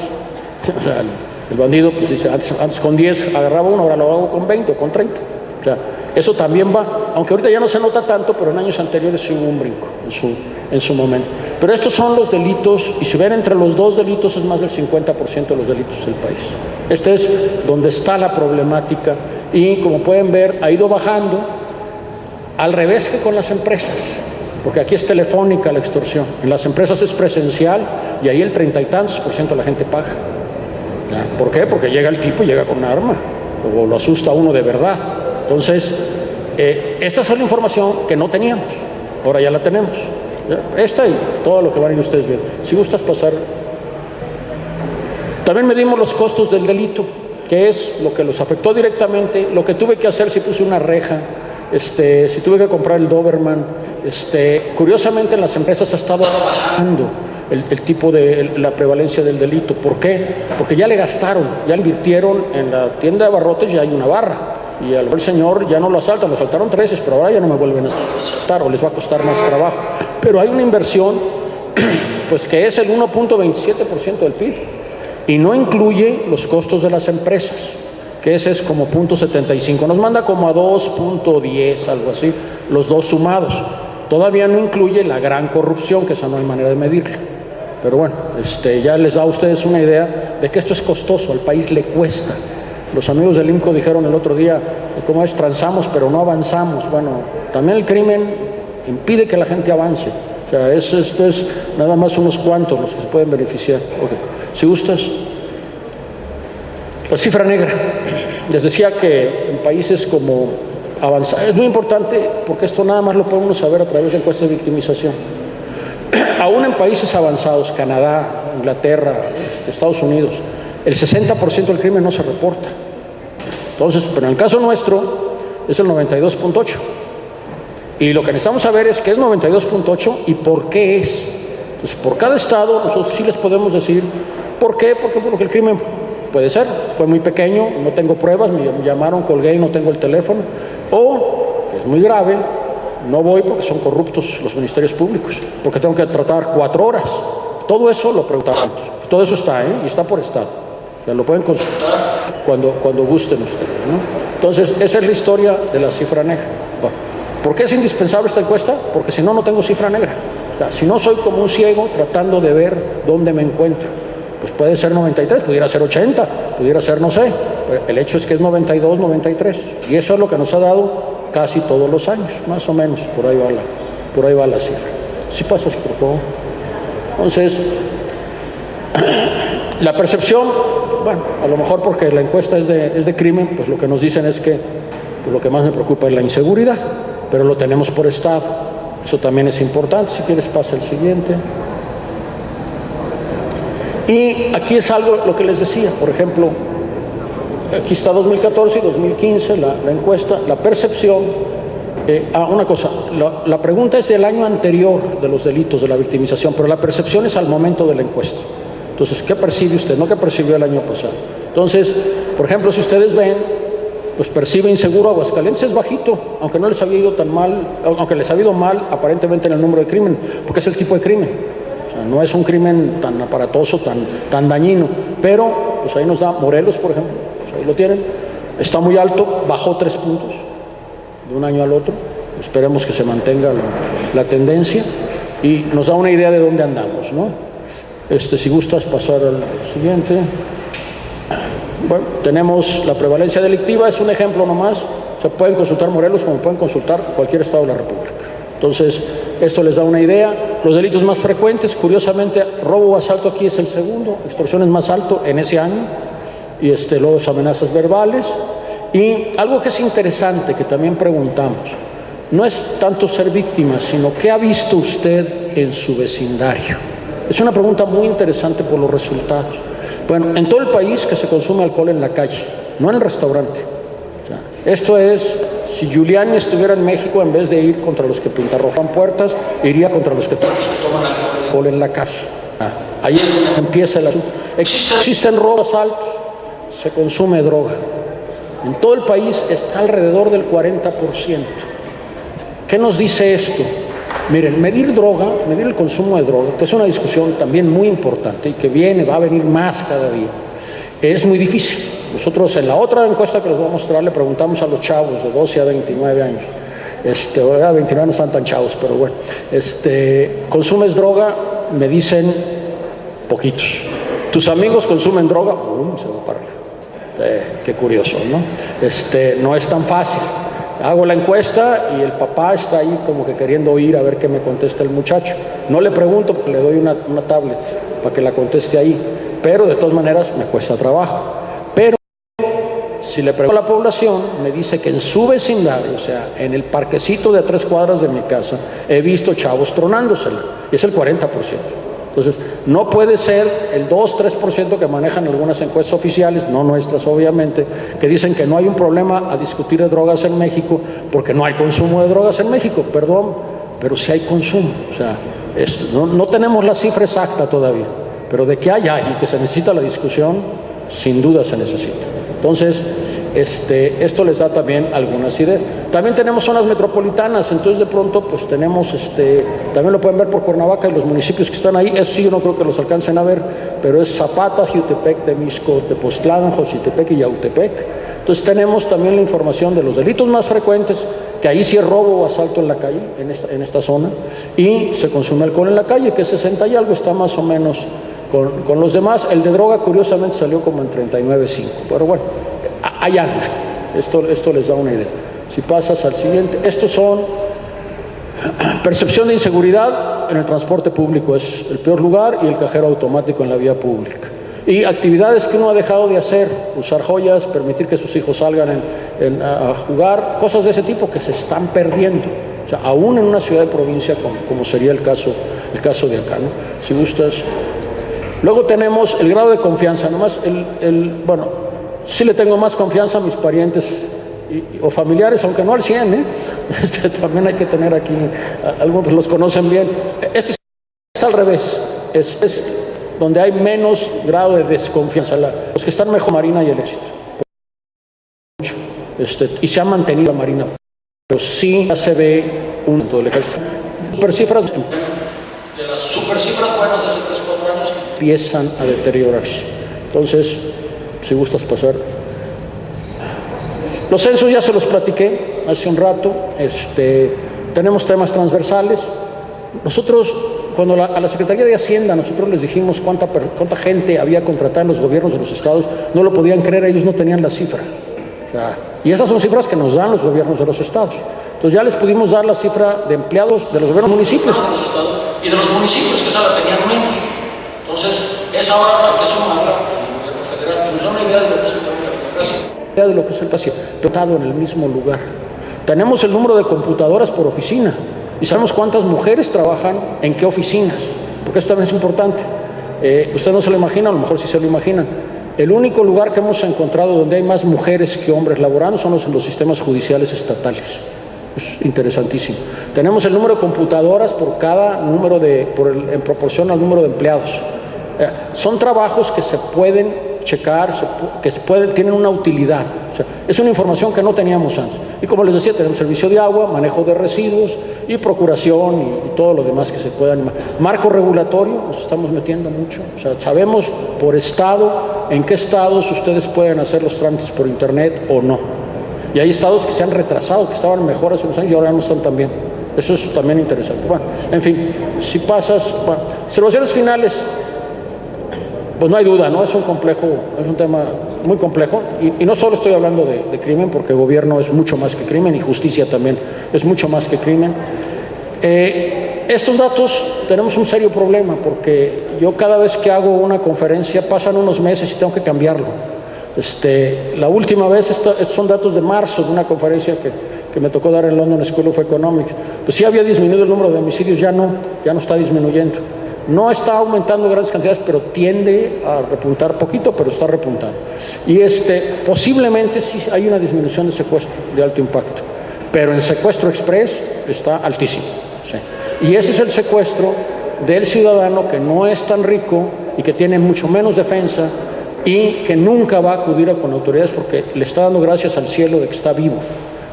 O sea, el bandido pues dice, antes con 10 agarraba uno, ahora lo hago con 20 o con 30. O sea, eso también va, aunque ahorita ya no se nota tanto, pero en años anteriores sí hubo un brinco en su momento. Pero estos son los delitos, y si ven entre los dos delitos es más del 50% de los delitos del país. Este es donde está la problemática y, como pueden ver, ha ido bajando, al revés que con las empresas, porque aquí es telefónica la extorsión. En las empresas es presencial y ahí el 30 y tantos % de la gente paga. ¿Por qué? Porque llega el tipo y llega con un arma, o lo asusta a uno de verdad. Entonces, esta es la información que no teníamos, ahora ya la tenemos. Esta y todo lo que van a ir ustedes viendo. Si gustas pasar. También medimos los costos del delito, que es lo que los afectó directamente, lo que tuve que hacer si puse una reja, si tuve que comprar el Doberman. Curiosamente en las empresas ha estado bajando el tipo de la prevalencia del delito. ¿Por qué? Porque ya le gastaron, ya invirtieron en la tienda de abarrotes, ya hay una barra. Y al señor ya no lo asaltan, lo asaltaron 3 veces, pero ahora ya no me vuelven a asaltar o les va a costar más trabajo. Pero hay una inversión pues que es el 1.27% del PIB y no incluye los costos de las empresas, que ese es como 0.75, nos manda como a 2.10, algo así, los dos sumados. Todavía no incluye la gran corrupción, que esa no hay manera de medirla. Pero bueno, ya les da a ustedes una idea de que esto es costoso, al país le cuesta. Los amigos del INCO dijeron el otro día, ¿cómo es? Transamos pero no avanzamos. Bueno, también el crimen impide que la gente avance. O sea, esto es nada más unos cuantos los que se pueden beneficiar. Okay. Si gustas, la cifra negra. Les decía que en países como avanzados, es muy importante porque esto nada más lo podemos saber a través de encuestas de victimización. Aún en países avanzados, Canadá, Inglaterra, Estados Unidos, el 60% del crimen no se reporta. Entonces, pero en el caso nuestro es el 92.8. Y lo que necesitamos saber es qué es 92.8 y por qué es. Entonces, por cada estado nosotros sí les podemos decir por qué, porque el crimen puede ser, fue muy pequeño, no tengo pruebas, me llamaron, colgué y no tengo el teléfono, o, que es muy grave, no voy porque son corruptos los ministerios públicos, porque tengo que tratar 4 horas. Todo eso lo preguntamos, todo eso está, y está por estado. O sea, lo pueden consultar cuando gusten ustedes, ¿no? Entonces, esa es la historia de la cifra negra. Bueno, ¿por qué es indispensable esta encuesta? Porque si no, no tengo cifra negra. O sea, si no soy como un ciego tratando de ver dónde me encuentro. Pues puede ser 93, pudiera ser 80, pudiera ser, no sé. El hecho es que es 92, 93. Y eso es lo que nos ha dado casi todos los años, más o menos. Por ahí va la cifra. Si pasas, por favor. Entonces, la percepción, bueno, a lo mejor porque la encuesta es de crimen, pues lo que nos dicen es que pues lo que más me preocupa es la inseguridad, pero lo tenemos por estado. Eso también es importante. Si quieres, pasa el siguiente. Y aquí es algo lo que les decía, por ejemplo, aquí está 2014 y 2015, la encuesta, la percepción. Una cosa, la pregunta es del año anterior de los delitos, de la victimización, pero la percepción es al momento de la encuesta. Entonces, ¿qué percibe usted? No qué percibió el año pasado. Entonces, por ejemplo, si ustedes ven, pues percibe inseguro Aguascalientes. Es bajito, aunque no les había ido tan mal, aunque les ha ido mal aparentemente en el número de crimen, porque es el tipo de crimen. O sea, no es un crimen tan aparatoso, tan dañino, pero pues ahí nos da Morelos, por ejemplo, pues ahí lo tienen, está muy alto, bajó 3 puntos de un año al otro. Esperemos que se mantenga la tendencia y nos da una idea de dónde andamos, ¿no? Si gustas pasar al siguiente. Bueno, tenemos la prevalencia delictiva, es un ejemplo nomás. Se pueden consultar Morelos como pueden consultar cualquier estado de la República. Entonces, esto les da una idea. Los delitos más frecuentes, curiosamente, robo o asalto aquí es el segundo, extorsión es más alto en ese año, y luego amenazas verbales. Y algo que es interesante, que también preguntamos, no es tanto ser víctima, sino ¿qué ha visto usted en su vecindario? Es una pregunta muy interesante por los resultados. Bueno, en todo el país que se consume alcohol en la calle, no en el restaurante. O sea, esto es, si Giuliani estuviera en México, en vez de ir contra los que pintarrojan puertas, iría contra los que toman alcohol en la calle. Ahí es donde empieza el asunto. Existen robos altos, se consume droga. En todo el país está alrededor del 40%. ¿Qué nos dice esto? Miren, medir el consumo de droga, que es una discusión también muy importante y que va a venir más cada día, es muy difícil. Nosotros en la otra encuesta que les voy a mostrar le preguntamos a los chavos de 12 a 29 años, a 29 no están tan chavos, pero bueno, ¿consumes droga? Me dicen poquitos. ¿Tus amigos consumen droga? Se va para arriba. Qué curioso, ¿no? No es tan fácil. Hago la encuesta y el papá está ahí como que queriendo oír a ver qué me contesta el muchacho. No le pregunto porque le doy una tablet para que la conteste ahí, pero de todas maneras me cuesta trabajo. Pero si le pregunto a la población, me dice que en su vecindario, o sea, en el parquecito de 3 cuadras de mi casa, he visto chavos tronándosela, y es el 40%. Entonces, no puede ser el 2-3% que manejan algunas encuestas oficiales, no nuestras obviamente, que dicen que no hay un problema a discutir de drogas en México porque no hay consumo de drogas en México. Perdón, pero sí hay consumo. O sea, no tenemos la cifra exacta todavía, pero de que hay y que se necesita la discusión, sin duda se necesita. Entonces, esto les da también algunas ideas. También tenemos zonas metropolitanas, entonces de pronto pues tenemos, también lo pueden ver por Cuernavaca y los municipios que están ahí. Eso sí, yo no creo que los alcancen a ver, pero es Zapata, Jiutepec, Temisco, Tepoztlán, Jositepec y Yautepec. Entonces tenemos también la información de los delitos más frecuentes, que ahí sí es robo o asalto en la calle, en esta zona, y se consume alcohol en la calle, que 60 y algo está más o menos con los demás. El de droga curiosamente salió como en 39.5, pero bueno, ahí anda. Esto les da una idea. Si pasas al siguiente, estos son percepción de inseguridad en el transporte público, es el peor lugar, y el cajero automático en la vía pública. Y actividades que uno ha dejado de hacer, usar joyas, permitir que sus hijos salgan a jugar, cosas de ese tipo que se están perdiendo. O sea, aún en una ciudad de provincia como sería el caso de acá, ¿no? Si gustas. Luego tenemos el grado de confianza, nomás bueno, sí le tengo más confianza a mis parientes o familiares, aunque no al 100, ¿eh? También hay que tener aquí, algunos los conocen bien. Este está al revés, es donde hay menos grado de desconfianza, los que están mejor, Marina y el Ejército. Y se ha mantenido la Marina, pero sí ya se ve un del Ejército. De las supercifras buenas de hace 3-4 años empiezan a deteriorarse. Entonces, si gustas pasar. Los censos ya se los platiqué hace un rato. Tenemos temas transversales. Nosotros, cuando a la Secretaría de Hacienda nosotros les dijimos cuánta gente había contratado en los gobiernos de los estados, no lo podían creer, ellos no tenían la cifra. O sea, y esas son cifras que nos dan los gobiernos de los estados. Entonces ya les pudimos dar la cifra de empleados de los gobiernos municipios. De los estados y de los municipios, que esa la tenían menos. Entonces, esa hora hay que sumarla al gobierno federal, que nos da una idea de lo que es el de lo que es el paciente, en el mismo lugar. Tenemos el número de computadoras por oficina y sabemos cuántas mujeres trabajan en qué oficinas, porque esto también es importante. Usted no se lo imagina, a lo mejor sí se lo imaginan. El único lugar que hemos encontrado donde hay más mujeres que hombres laborando son los sistemas judiciales estatales. Es interesantísimo. Tenemos el número de computadoras por cada número en proporción al número de empleados. Son trabajos que se pueden checar, tienen una utilidad. O sea, es una información que no teníamos antes. Y como les decía, tenemos servicio de agua, manejo de residuos y procuración y todo lo demás que se pueda animar. Marco regulatorio, nos estamos metiendo mucho. O sea, sabemos por estado en qué estados ustedes pueden hacer los trámites por internet o no. Y hay estados que se han retrasado, que estaban mejor hace unos años y ahora no están tan bien. Eso es también interesante. Bueno, en fin, si pasas, bueno, observaciones finales, pues no hay duda, ¿no? Es un tema muy complejo y no solo estoy hablando de crimen, porque gobierno es mucho más que crimen y justicia también es mucho más que crimen. Estos datos tenemos un serio problema porque yo cada vez que hago una conferencia pasan unos meses y tengo que cambiarlo. La última vez, estos son datos de marzo de una conferencia que me tocó dar en London School of Economics. Pues sí había disminuido el número de homicidios, ya no está disminuyendo. No está aumentando grandes cantidades, pero tiende a repuntar poquito, pero está repuntando. Y posiblemente sí hay una disminución de secuestro de alto impacto, pero en secuestro express está altísimo. ¿Sí? Y ese es el secuestro del ciudadano que no es tan rico y que tiene mucho menos defensa y que nunca va a acudir con autoridades porque le está dando gracias al cielo de que está vivo.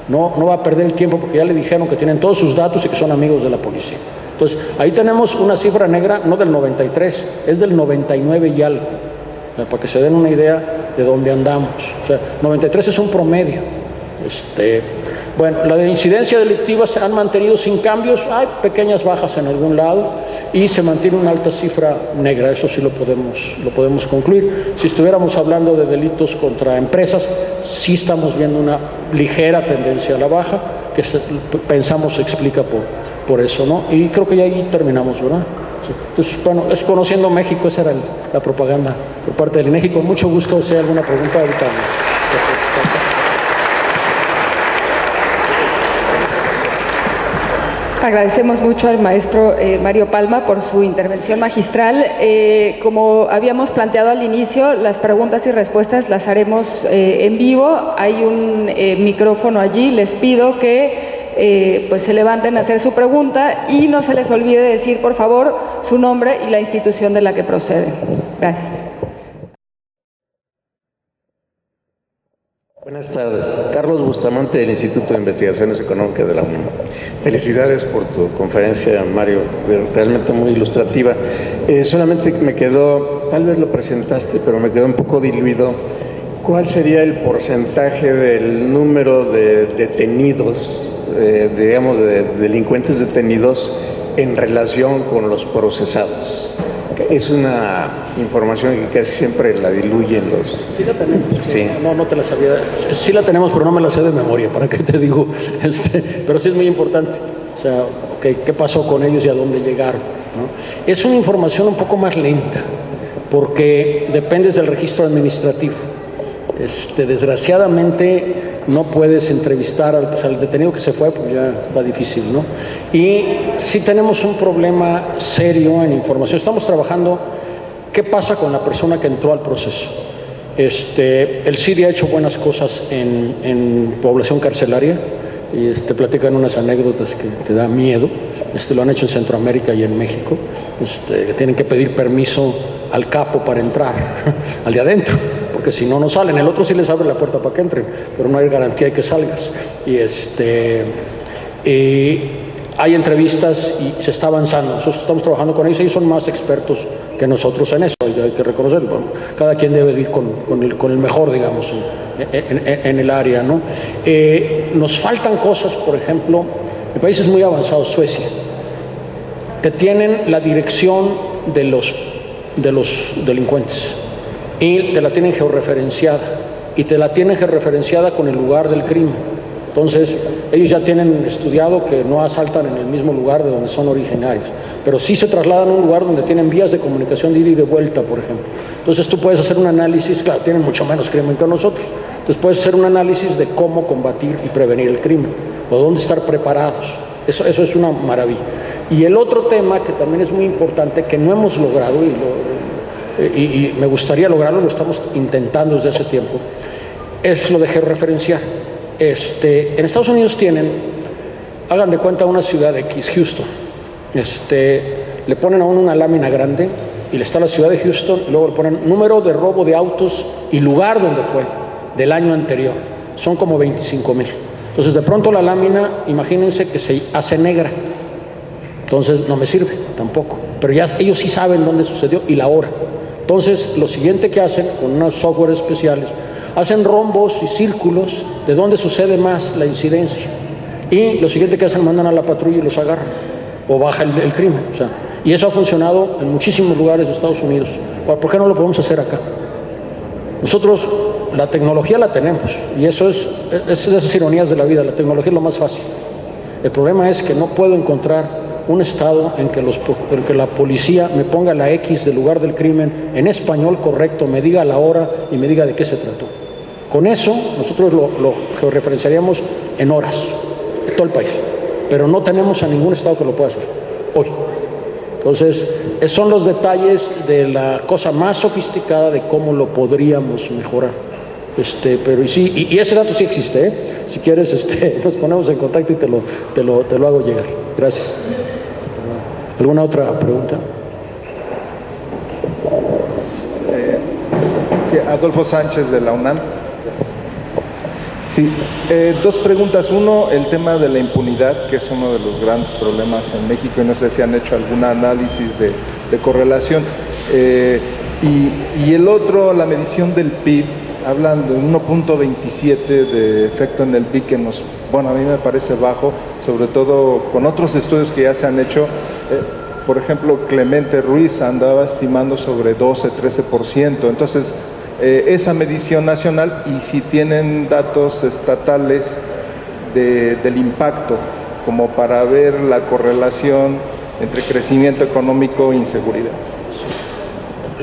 No va a perder el tiempo porque ya le dijeron que tienen todos sus datos y que son amigos de la policía. Entonces, ahí tenemos una cifra negra, no del 93, es del 99 y algo, o sea, para que se den una idea de dónde andamos. O sea, 93 es un promedio. Bueno, la de incidencia delictiva se han mantenido sin cambios, hay pequeñas bajas en algún lado y se mantiene una alta cifra negra, eso sí lo podemos concluir. Si estuviéramos hablando de delitos contra empresas, sí estamos viendo una ligera tendencia a la baja, que pensamos se explica por eso, ¿no? Y creo que ya ahí terminamos, ¿verdad? Sí. Entonces, bueno, es Conociendo México, esa era la propaganda por parte del INEGI. Con mucho gusto, si hay alguna pregunta, ahorita. Agradecemos mucho al maestro Mario Palma por su intervención magistral. Como habíamos planteado al inicio, las preguntas y respuestas las haremos en vivo. Hay un micrófono allí. Les pido que pues se levanten a hacer su pregunta y no se les olvide decir, por favor, su nombre y la institución de la que proceden. Gracias. Buenas tardes. Carlos Bustamante, del Instituto de Investigaciones Económicas de la UNAM. Felicidades por tu conferencia, Mario, realmente muy ilustrativa. Solamente me quedó, tal vez lo presentaste, pero me quedó un poco diluido. ¿Cuál sería el porcentaje del número de detenidos, digamos, de delincuentes detenidos en relación con los procesados? Es una información que casi siempre la diluyen los... Sí la tenemos. Sí. No te la sabía. Sí la tenemos, pero no me la sé de memoria, ¿para qué te digo? Pero sí es muy importante. O sea, ¿qué pasó con ellos y a dónde llegaron? ¿No? Es una información un poco más lenta, porque dependes del registro administrativo. Desgraciadamente no puedes entrevistar al detenido que se fue, pues ya está difícil, ¿no? Y sí tenemos un problema serio en información. Estamos trabajando qué pasa con la persona que entró al proceso. El CIDI ha hecho buenas cosas en población carcelaria y te platican unas anécdotas que te da miedo. Lo han hecho en Centroamérica y en México. Que tienen que pedir permiso al capo para entrar, al de adentro, porque si no, no salen. El otro sí les abre la puerta para que entren, pero no hay garantía de que salgas. Hay entrevistas y se está avanzando. Nosotros estamos trabajando con ellos. Ellos son más expertos que nosotros en eso, y hay que reconocerlo. Bueno, cada quien debe ir con el mejor, digamos, en el área, ¿no? Nos faltan cosas, por ejemplo, en países muy avanzados, Suecia, que tienen la dirección de los delincuentes y te la tienen georreferenciada, y te la tienen georreferenciada con el lugar del crimen. Entonces, ellos ya tienen estudiado que no asaltan en el mismo lugar de donde son originarios, pero sí se trasladan a un lugar donde tienen vías de comunicación de ida y de vuelta, por ejemplo. Entonces, tú puedes hacer un análisis, claro, tienen mucho menos crimen que nosotros, entonces puedes hacer un análisis de cómo combatir y prevenir el crimen, o dónde estar preparados. Eso es una maravilla. Y el otro tema que también es muy importante, que no hemos logrado, y me gustaría lograrlo, lo estamos intentando desde hace tiempo, es lo de georreferenciar. En Estados Unidos tienen, hagan de cuenta, una ciudad X, Houston, le ponen a uno una lámina grande y le está la ciudad de Houston, y luego le ponen número de robo de autos y lugar donde fue del año anterior. Son como 25,000. Entonces, de pronto la lámina, imagínense que se hace negra. Entonces, no me sirve tampoco. Pero ya ellos sí saben dónde sucedió y la hora. Entonces, lo siguiente que hacen, con unos software especiales, hacen rombos y círculos de dónde sucede más la incidencia. Y lo siguiente que hacen, mandan a la patrulla y los agarran. O baja el crimen. O sea, y eso ha funcionado en muchísimos lugares de Estados Unidos. ¿Por qué no lo podemos hacer acá? Nosotros la tecnología la tenemos, y eso es de esas ironías de la vida. La tecnología es lo más fácil. El problema es que no puedo encontrar un estado en que la policía me ponga la X del lugar del crimen en español correcto, me diga la hora y me diga de qué se trató. Con eso nosotros lo georreferenciaríamos en horas de todo el país, pero no tenemos a ningún estado que lo pueda hacer hoy. Entonces, esos son los detalles de la cosa más sofisticada de cómo lo podríamos mejorar. Pero sí, y ese dato sí existe, ¿eh? Si quieres, nos ponemos en contacto y te lo hago llegar. Gracias. ¿Alguna otra pregunta? Sí, Adolfo Sánchez, de la UNAM. Sí, dos preguntas. Uno, el tema de la impunidad, que es uno de los grandes problemas en México, y no sé si han hecho algún análisis de correlación. Y el otro, la medición del PIB, hablan de 1.27 de efecto en el PIB, que a mí me parece bajo, sobre todo con otros estudios que ya se han hecho. Por ejemplo, Clemente Ruiz andaba estimando sobre 12-13%. Entonces, esa medición nacional, y si tienen datos estatales del impacto, como para ver la correlación entre crecimiento económico e inseguridad.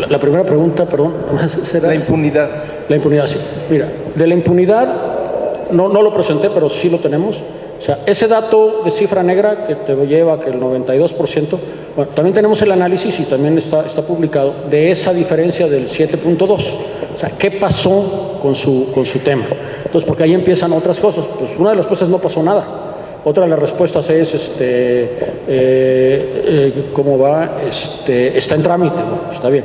La primera pregunta, perdón, ¿será? La impunidad. La impunidad, sí. Mira, de la impunidad no lo presenté, pero sí lo tenemos. O sea, ese dato de cifra negra que te lleva a que el 92%, bueno, también tenemos el análisis, y también está publicado, de esa diferencia del 7.2. O sea, ¿qué pasó con su tema? Entonces, porque ahí empiezan otras cosas. Pues una de las cosas, no pasó nada. Otra de las respuestas es, ¿cómo va? Está en trámite, bueno, está bien.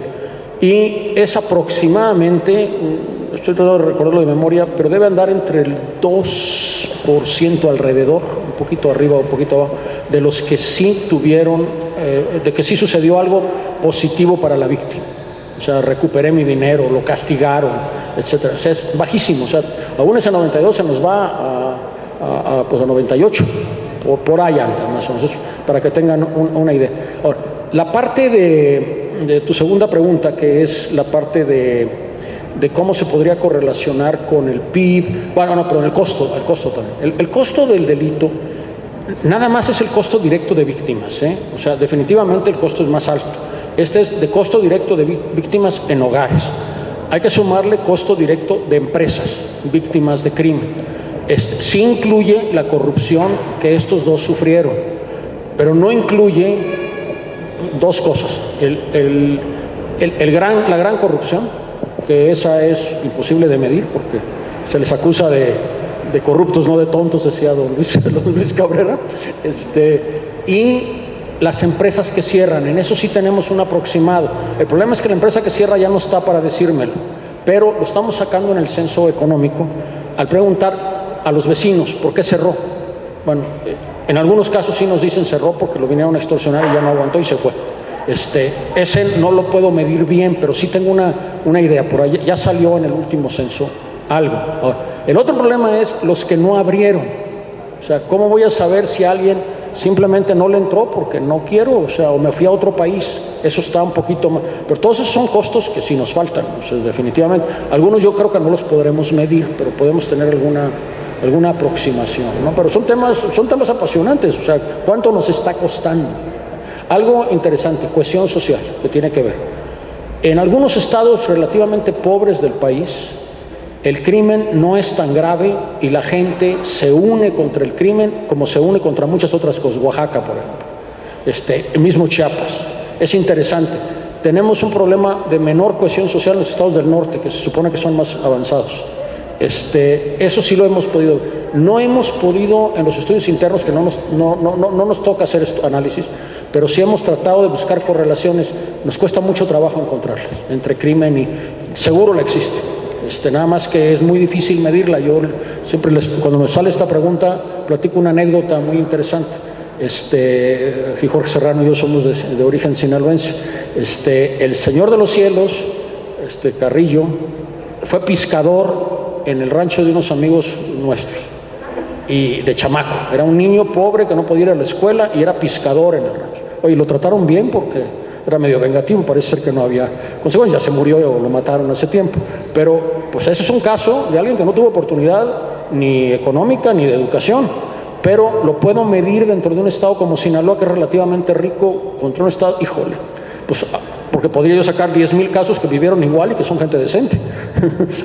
Y es aproximadamente, estoy tratando de recordarlo de memoria, pero debe andar entre el 2% alrededor, un poquito arriba o un poquito abajo, de los que sí tuvieron, de que sí sucedió algo positivo para la víctima. O sea, recuperé mi dinero, lo castigaron, etcétera. O sea, es bajísimo. O sea, aún ese 92 se nos va a 98, por ahí anda más o menos, eso, para que tengan una idea. Ahora, la parte de tu segunda pregunta, que es la parte de cómo se podría correlacionar con el PIB, bueno, no, pero el costo también. El costo del delito nada más es el costo directo de víctimas, ¿eh? O sea, definitivamente el costo es más alto. Este es de costo directo de víctimas en hogares. Hay que sumarle costo directo de empresas víctimas de crimen. Sí incluye la corrupción que estos dos sufrieron, pero no incluye dos cosas. La gran corrupción, que esa es imposible de medir porque se les acusa de corruptos, no de tontos, decía don Luis Cabrera, y las empresas que cierran. En eso sí tenemos un aproximado. El problema es que la empresa que cierra ya no está para decírmelo, pero lo estamos sacando en el censo económico al preguntar a los vecinos por qué cerró. Bueno, en algunos casos sí nos dicen cerró porque lo vinieron a extorsionar y ya no aguantó y se fue. Ese no lo puedo medir bien, pero sí tengo una idea. Por ahí ya salió en el último censo algo. Ahora, el otro problema es los que no abrieron. O sea, ¿cómo voy a saber si alguien simplemente no le entró porque no quiero? O sea, o me fui a otro país. Eso está un poquito más. Pero todos esos son costos que sí nos faltan. O sea, definitivamente. Algunos yo creo que no los podremos medir, pero podemos tener alguna aproximación, ¿no? Pero son temas apasionantes. O sea, ¿cuánto nos está costando? Algo interesante, cohesión social, que tiene que ver. En algunos estados relativamente pobres del país, el crimen no es tan grave y la gente se une contra el crimen como se une contra muchas otras cosas. Oaxaca, por ejemplo, el mismo Chiapas. Es interesante. Tenemos un problema de menor cohesión social en los estados del norte, que se supone que son más avanzados. Eso sí lo hemos podido. No hemos podido en los estudios internos, que no nos toca hacer análisis, pero sí hemos tratado de buscar correlaciones. Nos cuesta mucho trabajo encontrarlas entre crimen y seguro la existe. Nada más que es muy difícil medirla. Yo siempre cuando me sale esta pregunta, platico una anécdota muy interesante. Jorge Serrano y yo somos de origen sinaloense. El Señor de los Cielos, Carrillo, fue pescador en el rancho de unos amigos nuestros, y de chamaco. Era un niño pobre que no podía ir a la escuela y era pescador en el rancho. Oye, lo trataron bien porque era medio vengativo, parece ser que no había consecuencias, ya se murió o lo mataron hace tiempo. Pero pues ese es un caso de alguien que no tuvo oportunidad ni económica ni de educación, pero lo puedo medir dentro de un estado como Sinaloa, que es relativamente rico, contra un estado, híjole, pues porque podría yo sacar 10,000 casos que vivieron igual y que son gente decente.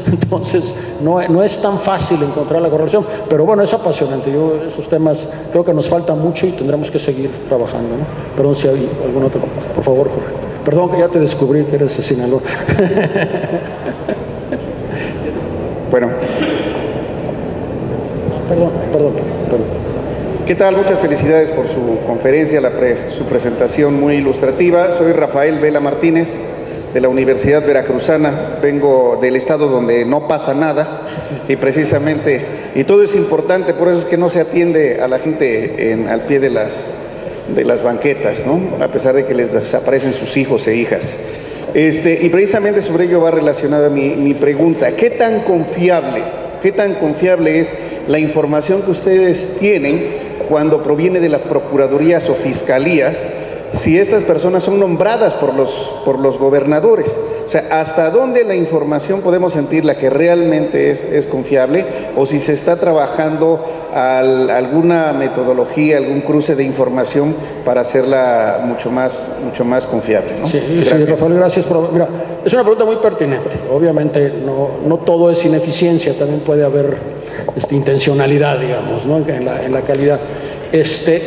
Entonces, no es tan fácil encontrar la correlación, pero bueno, es apasionante. Yo esos temas creo que nos falta mucho y tendremos que seguir trabajando, ¿no? Perdón si hay algún otro, por favor, Jorge. Perdón que ya te descubrí que eres de Sinaloa. Bueno. Perdón. ¿Qué tal? Muchas felicidades por su conferencia, su presentación muy ilustrativa. Soy Rafael Vela Martínez, de la Universidad Veracruzana. Vengo del estado donde no pasa nada y precisamente, y todo es importante, por eso es que no se atiende a la gente al pie de las banquetas, ¿no? A pesar de que les desaparecen sus hijos e hijas. Y precisamente sobre ello va relacionada mi pregunta. ¿Qué tan confiable es la información que ustedes tienen cuando proviene de las procuradurías o fiscalías, si estas personas son nombradas por los gobernadores? O sea, ¿hasta dónde la información podemos sentirla que realmente es confiable, o si se está trabajando alguna metodología, algún cruce de información para hacerla mucho más confiable, ¿no? Sí, Rafael, gracias. Mira, es una pregunta muy pertinente. Obviamente no todo es ineficiencia, también puede haber intencionalidad, digamos, ¿no? en la calidad.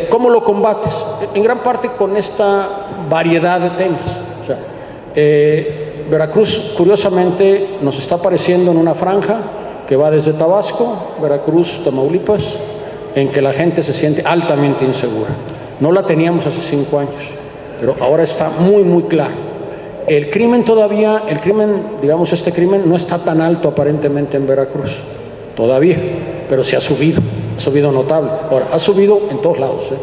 ¿Cómo lo combates? En gran parte con esta variedad de temas. O sea, Veracruz, curiosamente, nos está apareciendo en una franja que va desde Tabasco, Veracruz, Tamaulipas, en que la gente se siente altamente insegura. No la teníamos hace 5 años, pero ahora está muy, muy claro. El crimen, digamos, este crimen no está tan alto aparentemente en Veracruz, todavía, pero sí ha subido notable. Ahora, ha subido en todos lados, ¿eh?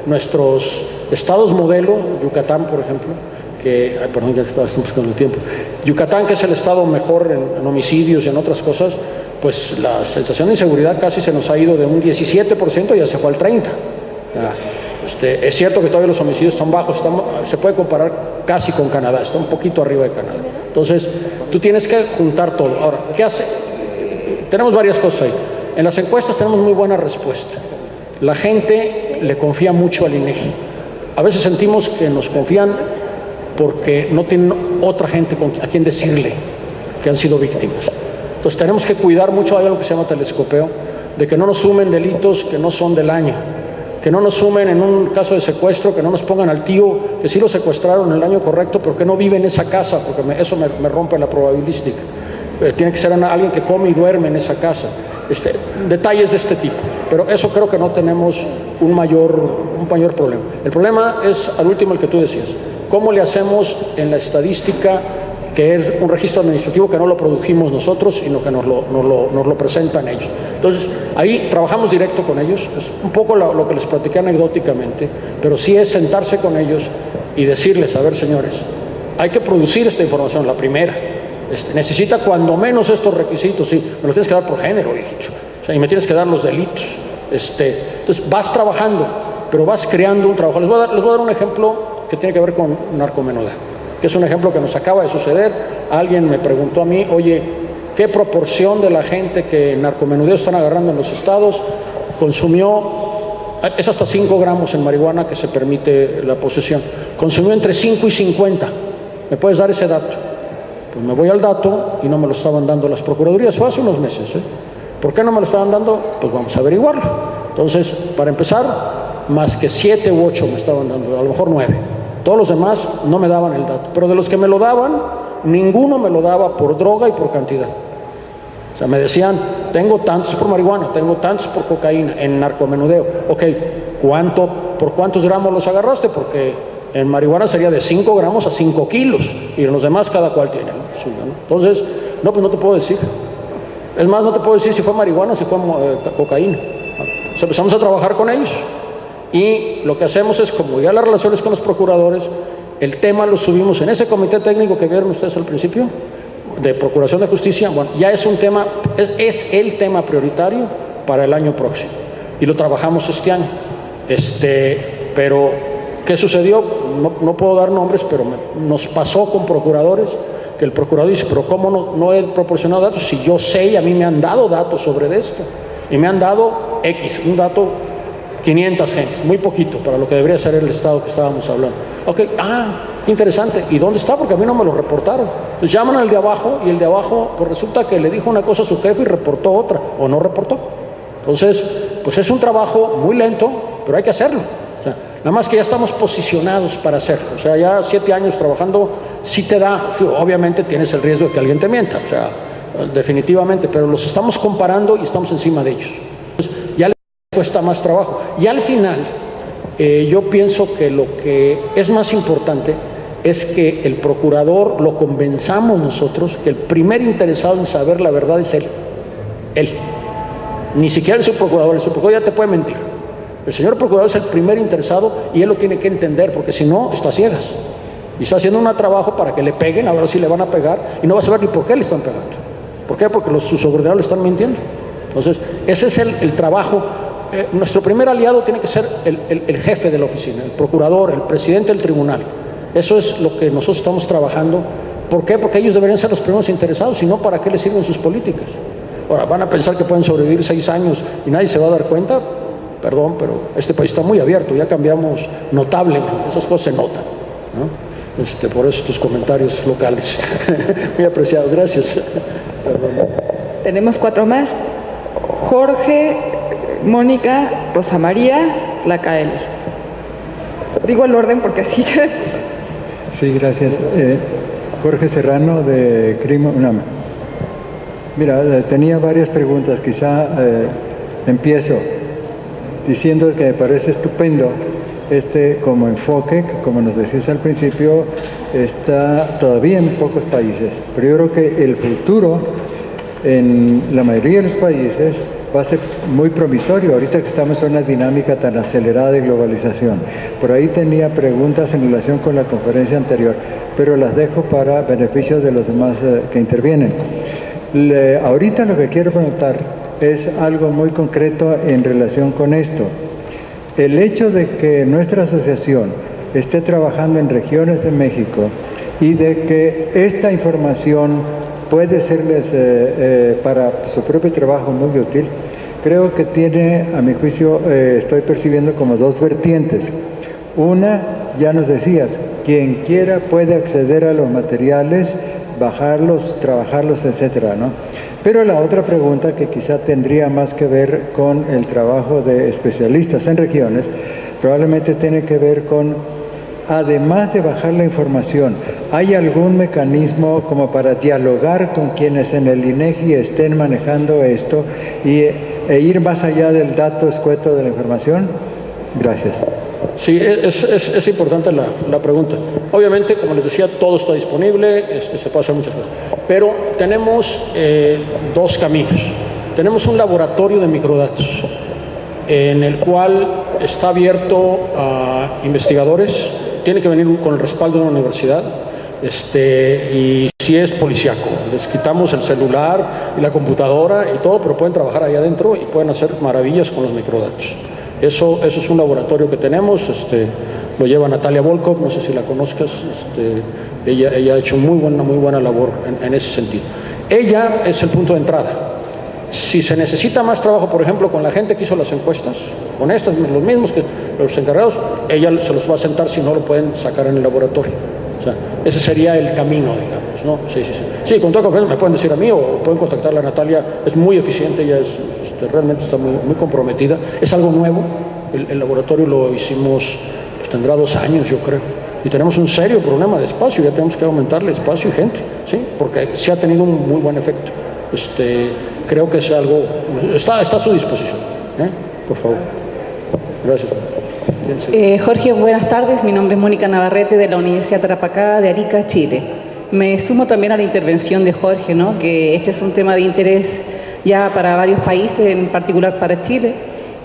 Nuestros estados modelo, Yucatán, por ejemplo, perdón, ya estaba buscando el tiempo. Yucatán, que es el estado mejor en homicidios y en otras cosas, pues la sensación de inseguridad casi se nos ha ido de un 17% y ya se fue al 30%. Es cierto que todavía los homicidios están bajos, se puede comparar casi con Canadá, está un poquito arriba de Canadá. Entonces, tú tienes que juntar todo. Ahora, ¿qué hace? Tenemos varias cosas ahí. En las encuestas tenemos muy buena respuesta. La gente le confía mucho al INEGI. A veces sentimos que nos confían porque no tienen otra gente a quien decirle que han sido víctimas. Entonces tenemos que cuidar mucho, hay algo que se llama telescopeo, de que no nos sumen delitos que no son del año, que no nos sumen en un caso de secuestro, que no nos pongan al tío que sí lo secuestraron en el año correcto, pero que no vive en esa casa, porque eso me rompe la probabilística. Tiene que ser alguien que come y duerme en esa casa. Detalles de este tipo, pero eso creo que no tenemos un mayor problema. El problema es, al último, el que tú decías. ¿Cómo le hacemos en la estadística, que es un registro administrativo que no lo produjimos nosotros, sino que nos lo presentan ellos? Entonces, ahí trabajamos directo con ellos, es un poco lo que les platiqué anecdóticamente, pero sí es sentarse con ellos y decirles, a ver, señores, hay que producir esta información, la primera. Necesita cuando menos estos requisitos, sí, me los tienes que dar por género, hijito. O sea, y me tienes que dar los delitos. Entonces vas trabajando, pero vas creando un trabajo. Les voy a dar un ejemplo que tiene que ver con narcomenudeo, que es un ejemplo que nos acaba de suceder. Alguien me preguntó a mí, oye, ¿qué proporción de la gente que en narcomenudeo están agarrando en los estados consumió, es hasta 5 gramos en marihuana que se permite la posesión, consumió entre 5 y 50? ¿Me puedes dar ese dato? Pues me voy al dato y no me lo estaban dando las procuradurías, fue hace unos meses, ¿eh? ¿Por qué no me lo estaban dando? Pues vamos a averiguarlo. Entonces, para empezar, más que 7 u 8 me estaban dando, a lo mejor 9. Todos los demás no me daban el dato, pero de los que me lo daban, ninguno me lo daba por droga y por cantidad. O sea, me decían, tengo tantos por marihuana, tengo tantos por cocaína, en narcomenudeo. Ok, ¿cuánto por cuántos gramos los agarraste, porque en marihuana sería de 5 gramos a 5 kilos, y en los demás cada cual tiene el suyo, ¿no? Entonces, no, pues no te puedo decir. Es más, no te puedo decir si fue marihuana o si fue cocaína. Entonces empezamos a trabajar con ellos, y lo que hacemos es, como ya las relaciones con los procuradores, el tema lo subimos en ese comité técnico que vieron ustedes al principio, de Procuración de Justicia. Bueno, ya es un tema, es el tema prioritario para el año próximo, y lo trabajamos este año. Pero, ¿qué sucedió? No puedo dar nombres, pero nos pasó con procuradores, que el procurador dice, pero ¿cómo no he proporcionado datos? Si yo sé, y a mí me han dado datos sobre esto, y me han dado X, un dato, 500 gentes, muy poquito para lo que debería ser el Estado que estábamos hablando. Ok, qué interesante, ¿y dónde está? Porque a mí no me lo reportaron. Entonces llaman al de abajo, y el de abajo, pues resulta que le dijo una cosa a su jefe y reportó otra, o no reportó. Entonces, pues es un trabajo muy lento, pero hay que hacerlo. O sea, nada más que ya estamos posicionados para hacerlo. O sea, ya 7 años trabajando sí te da, obviamente tienes el riesgo de que alguien te mienta, o sea, definitivamente, pero los estamos comparando y estamos encima de ellos. Entonces, ya les cuesta más trabajo. Y al final, yo pienso que lo que es más importante es que el procurador lo convenzamos nosotros, que el primer interesado en saber la verdad es él. Él. Ni siquiera el subprocurador ya te puede mentir. El señor procurador es el primer interesado, y él lo tiene que entender, porque si no, está ciegas. Y está haciendo un trabajo para que le peguen, a ver si le van a pegar, y no va a saber ni por qué le están pegando. ¿Por qué? Porque sus subordinados le están mintiendo. Entonces, ese es el trabajo. Nuestro primer aliado tiene que ser el jefe de la oficina, el procurador, el presidente del tribunal. Eso es lo que nosotros estamos trabajando. ¿Por qué? Porque ellos deberían ser los primeros interesados, si no, ¿para qué les sirven sus políticas? Ahora, ¿van a pensar que pueden sobrevivir 6 años y nadie se va a dar cuenta? Perdón, pero este país está muy abierto, ya cambiamos notablemente, esas cosas se notan, ¿no? Por eso tus comentarios locales. Muy apreciados, gracias. Tenemos 4 más. Jorge, Mónica, Rosa María, Lacaeli. Digo el orden porque así ya... Sí, gracias. Jorge Serrano, de Crimo UNAM. Mira, tenía varias preguntas. Quizá empiezo diciendo que me parece estupendo como enfoque, que, como nos decías al principio, está todavía en pocos países, pero yo creo que el futuro en la mayoría de los países va a ser muy promisorio, ahorita que estamos en una dinámica tan acelerada de globalización. Por ahí tenía preguntas en relación con la conferencia anterior, pero las dejo para beneficio de los demás que intervienen. Ahorita lo que quiero preguntar es algo muy concreto en relación con esto. El hecho de que nuestra asociación esté trabajando en regiones de México y de que esta información puede serles para su propio trabajo muy útil, creo que tiene, a mi juicio, estoy percibiendo como 2 vertientes. Una, ya nos decías, quien quiera puede acceder a los materiales, bajarlos, trabajarlos, etcétera, ¿no? Pero la otra pregunta, que quizá tendría más que ver con el trabajo de especialistas en regiones, probablemente tiene que ver con, además de bajar la información, ¿hay algún mecanismo como para dialogar con quienes en el INEGI estén manejando esto e ir más allá del dato escueto de la información? Gracias. Sí, es importante la pregunta. Obviamente, como les decía, todo está disponible, se puede hacer muchas cosas. Pero tenemos 2 caminos. Tenemos un laboratorio de microdatos en el cual está abierto a investigadores. Tiene que venir con el respaldo de una universidad, y si es policíaco. Les quitamos el celular y la computadora y todo, pero pueden trabajar ahí adentro y pueden hacer maravillas con los microdatos. Eso es un laboratorio que tenemos, lo lleva Natalia Volkov, no sé si la conozcas, ella ha hecho muy buena labor en ese sentido. Ella es el punto de entrada. Si se necesita más trabajo, por ejemplo, con la gente que hizo las encuestas, con estos, los mismos que los encargados, ella se los va a sentar si no lo pueden sacar en el laboratorio. O sea, ese sería el camino, digamos, ¿no? Sí, con toda confianza me pueden decir a mí o pueden contactarla a Natalia, es muy eficiente, ella realmente está muy comprometida. Es algo nuevo, el laboratorio lo hicimos, pues tendrá 2 años, yo creo, y tenemos un serio problema de espacio, ya tenemos que aumentarle espacio y gente, ¿sí? Porque sí ha tenido un muy buen efecto. Creo que es algo, está a su disposición, por favor. Gracias. Jorge, buenas tardes. Mi nombre es Mónica Navarrete de la Universidad Tarapacá de Arica, Chile. Me sumo también a la intervención de Jorge, ¿no? Que este es un tema de interés ya para varios países, en particular para Chile.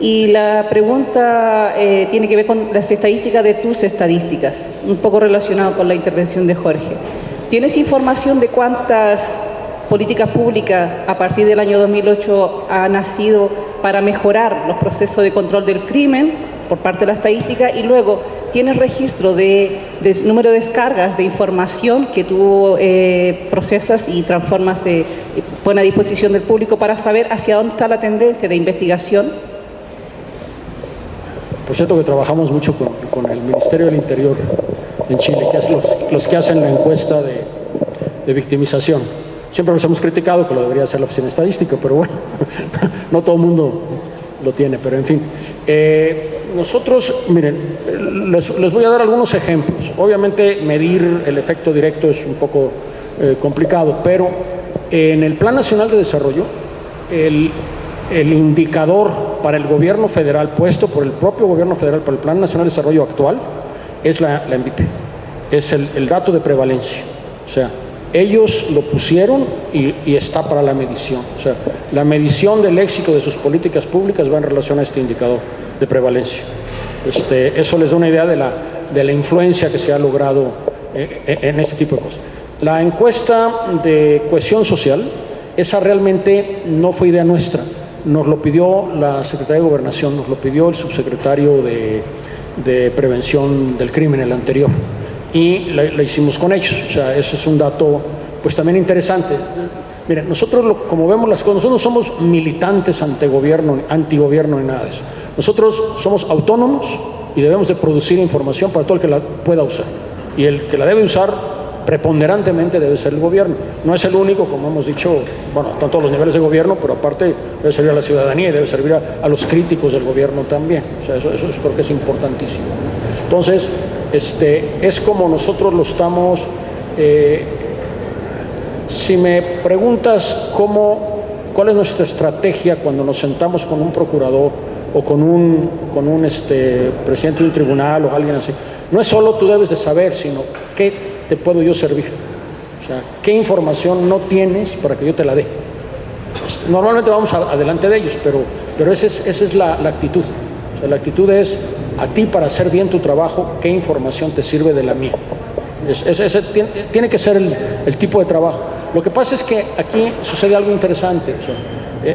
Y la pregunta tiene que ver con las estadísticas de tus estadísticas, un poco relacionado con la intervención de Jorge. ¿Tienes información de cuántas políticas públicas a partir del año 2008 han nacido para mejorar los procesos de control del crimen por parte de la estadística? Y luego, ¿tienes registro de número de descargas de información que tú procesas y transformas, pones a disposición del público para saber hacia dónde está la tendencia de investigación? Por cierto que trabajamos mucho con el Ministerio del Interior en Chile, que es los que hacen la encuesta de victimización. Siempre los hemos criticado, que lo debería hacer la Oficina Estadística, pero bueno, no todo el mundo lo tiene, pero en fin. Nosotros, miren, les voy a dar algunos ejemplos. Obviamente medir el efecto directo es un poco complicado, pero en el Plan Nacional de Desarrollo, el indicador para el gobierno federal, puesto por el propio gobierno federal para el Plan Nacional de Desarrollo actual, es la MVP, es el dato de prevalencia. O sea, ellos lo pusieron y está para la medición. O sea, la medición del éxito de sus políticas públicas va en relación a este indicador de prevalencia. Eso les da una idea de la influencia que se ha logrado en este tipo de cosas. La encuesta de cohesión social, esa realmente no fue idea nuestra. Nos lo pidió la Secretaría de Gobernación, nos lo pidió el subsecretario de Prevención del Crimen, el anterior, y la hicimos con ellos. O sea, eso es un dato pues también interesante. Miren, nosotros como vemos las cosas, nosotros no somos militantes antigobierno ni nada de eso. Nosotros somos autónomos y debemos de producir información para todo el que la pueda usar. Y el que la debe usar preponderantemente debe ser el gobierno. No es el único, como hemos dicho, bueno, están todos los niveles de gobierno, pero aparte debe servir a la ciudadanía y debe servir a los críticos del gobierno también. O sea, eso creo que es importantísimo. Entonces, es como nosotros lo estamos... si me preguntas cuál es nuestra estrategia cuando nos sentamos con un procurador o con un presidente de un tribunal o alguien así, no es solo tú debes de saber, sino qué te puedo yo servir. O sea, qué información no tienes para que yo te la dé. Normalmente vamos adelante de ellos, pero esa es la actitud. O sea, la actitud es a ti para hacer bien tu trabajo, qué información te sirve de la mía. Ese tiene que ser el tipo de trabajo. Lo que pasa es que aquí sucede algo interesante, o sea,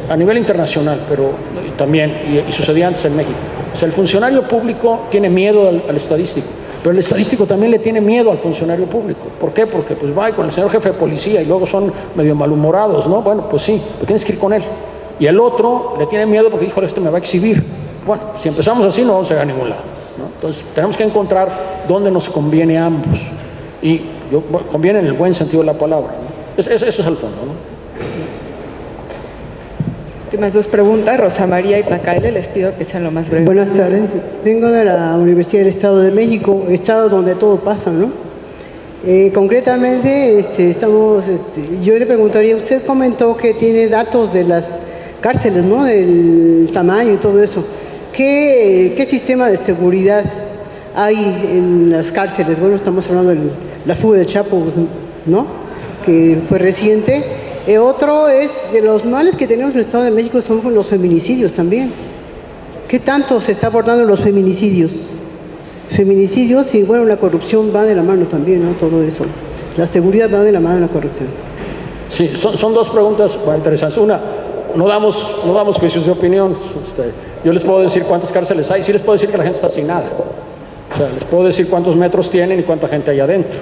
a nivel internacional, pero también, y sucedía antes en México. O sea, el funcionario público tiene miedo al estadístico, pero el estadístico también le tiene miedo al funcionario público. ¿Por qué? Porque pues va con el señor jefe de policía y luego son medio malhumorados, ¿no? Bueno, pues sí, pero tienes que ir con él. Y el otro le tiene miedo porque dijo, me va a exhibir. Bueno, si empezamos así no vamos a llegar a ningún lado, ¿no? Entonces tenemos que encontrar dónde nos conviene a ambos. Y conviene en el buen sentido de la palabra, ¿no? Eso es el fondo, ¿no? Últimas dos preguntas, Rosa María y Pacaile, les pido que sean lo más breves. Buenas tardes, vengo de la Universidad del Estado de México, estado donde todo pasa, ¿no? Concretamente, yo le preguntaría, usted comentó que tiene datos de las cárceles, ¿no? Del tamaño y todo eso. ¿Qué sistema de seguridad hay en las cárceles? Bueno, estamos hablando de la fuga del Chapo, ¿no? Que fue reciente. Otro es de los males que tenemos en el Estado de México son con los feminicidios también. ¿Qué tanto se está abordando los feminicidios? Feminicidios y bueno, la corrupción va de la mano también, ¿no? Todo eso. La seguridad va de la mano de la corrupción. Sí, son dos preguntas muy interesantes. Una, no damos juicios de opinión. Yo les puedo decir cuántas cárceles hay, sí les puedo decir que la gente está sin nada. O sea, les puedo decir cuántos metros tienen y cuánta gente hay adentro.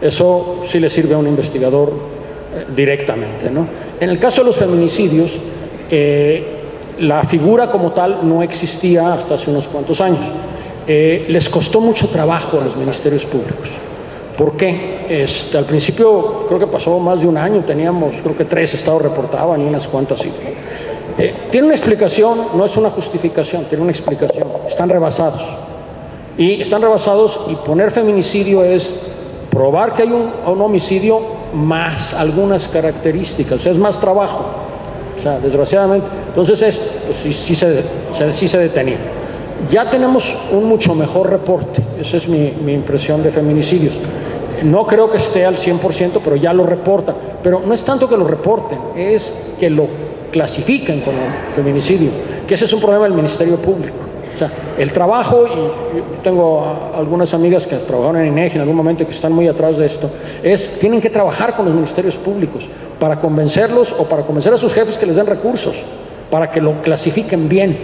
Eso sí le sirve a un investigador directamente, ¿no? En el caso de los feminicidios, la figura como tal no existía hasta hace unos cuantos años. Les costó mucho trabajo a los ministerios públicos. ¿Por qué? Al principio creo que pasó más de un año, teníamos, creo que 3 estados reportaban y unas cuantas sí. Tiene una explicación, no es una justificación, tiene una explicación. Están rebasados. Y están rebasados y poner feminicidio es probar que hay un homicidio más algunas características, o sea, es más trabajo. O sea, desgraciadamente, entonces pues, sí se detenía. Ya tenemos un mucho mejor reporte, esa es mi impresión de feminicidios. No creo que esté al 100%, pero ya lo reportan. Pero no es tanto que lo reporten, es que lo clasifiquen como feminicidio, que ese es un problema del Ministerio Público. O sea, el trabajo, y yo tengo algunas amigas que trabajaron en INEGI en algún momento que están muy atrás de esto, tienen que trabajar con los ministerios públicos para convencerlos o para convencer a sus jefes que les den recursos, para que lo clasifiquen bien.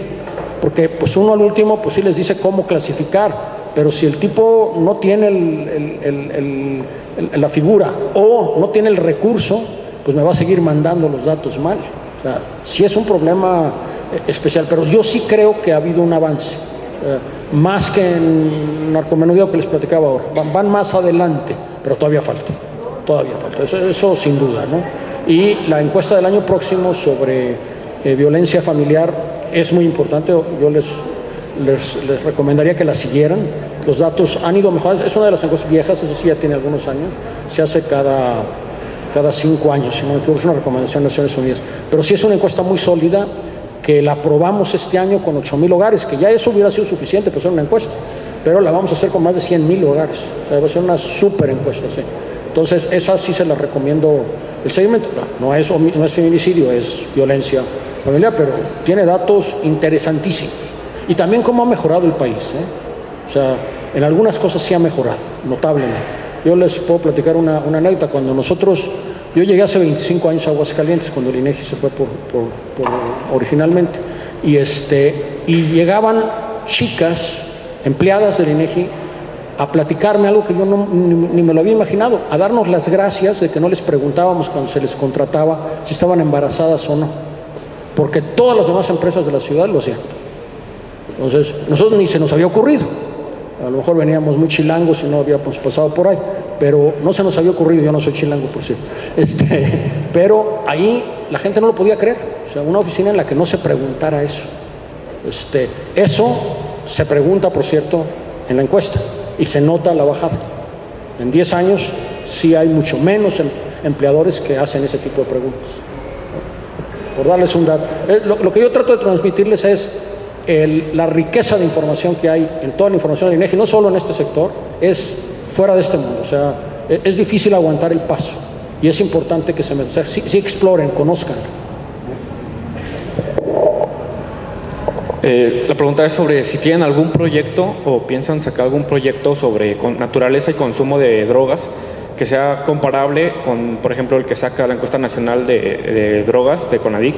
Porque pues uno al último pues sí les dice cómo clasificar, pero si el tipo no tiene la figura o no tiene el recurso, pues me va a seguir mandando los datos mal. O sea, sí es un problema especial, pero yo sí creo que ha habido un avance, más que en narcomenudeo que les platicaba ahora. Van más adelante, pero todavía falta, eso sin duda, ¿no? Y la encuesta del año próximo sobre violencia familiar es muy importante. Yo les recomendaría que la siguieran. Los datos han ido mejorando, es una de las encuestas viejas, eso sí ya tiene algunos años, se hace cada 5 años, si no me equivoco, es una recomendación de Naciones Unidas, pero sí es una encuesta muy sólida, que la aprobamos este año con 8,000 hogares, que ya eso hubiera sido suficiente para hacer una encuesta, pero la vamos a hacer con más de 100,000 hogares, o sea, va a ser una súper encuesta, sí. Entonces esa sí se la recomiendo, el seguimiento, no es feminicidio, es violencia familiar, pero tiene datos interesantísimos, y también cómo ha mejorado el país, O sea, en algunas cosas sí ha mejorado, notablemente. Yo les puedo platicar una anécdota. Cuando yo llegué hace 25 años a Aguascalientes, cuando el INEGI se fue originalmente, y llegaban chicas, empleadas del INEGI, a platicarme algo que yo ni me lo había imaginado, a darnos las gracias de que no les preguntábamos cuando se les contrataba si estaban embarazadas o no, porque todas las demás empresas de la ciudad lo hacían. Entonces, nosotros ni se nos había ocurrido. A lo mejor veníamos muy chilangos y no habíamos pasado por ahí, pero no se nos había ocurrido. Yo no soy chilango, por cierto. Pero ahí la gente no lo podía creer. O sea, una oficina en la que no se preguntara eso. Eso se pregunta, por cierto, en la encuesta y se nota la bajada. En 10 años sí hay mucho menos empleadores que hacen ese tipo de preguntas. Por darles un dato. Lo que yo trato de transmitirles es la riqueza de información que hay en toda la información del INEGI, no solo en este sector, es fuera de este mundo. O sea, es difícil aguantar el paso y es importante que sí exploren, conozcan. La pregunta es sobre si tienen algún proyecto o piensan sacar algún proyecto sobre naturaleza y consumo de drogas que sea comparable con, por ejemplo, el que saca la encuesta nacional de drogas de CONADIC,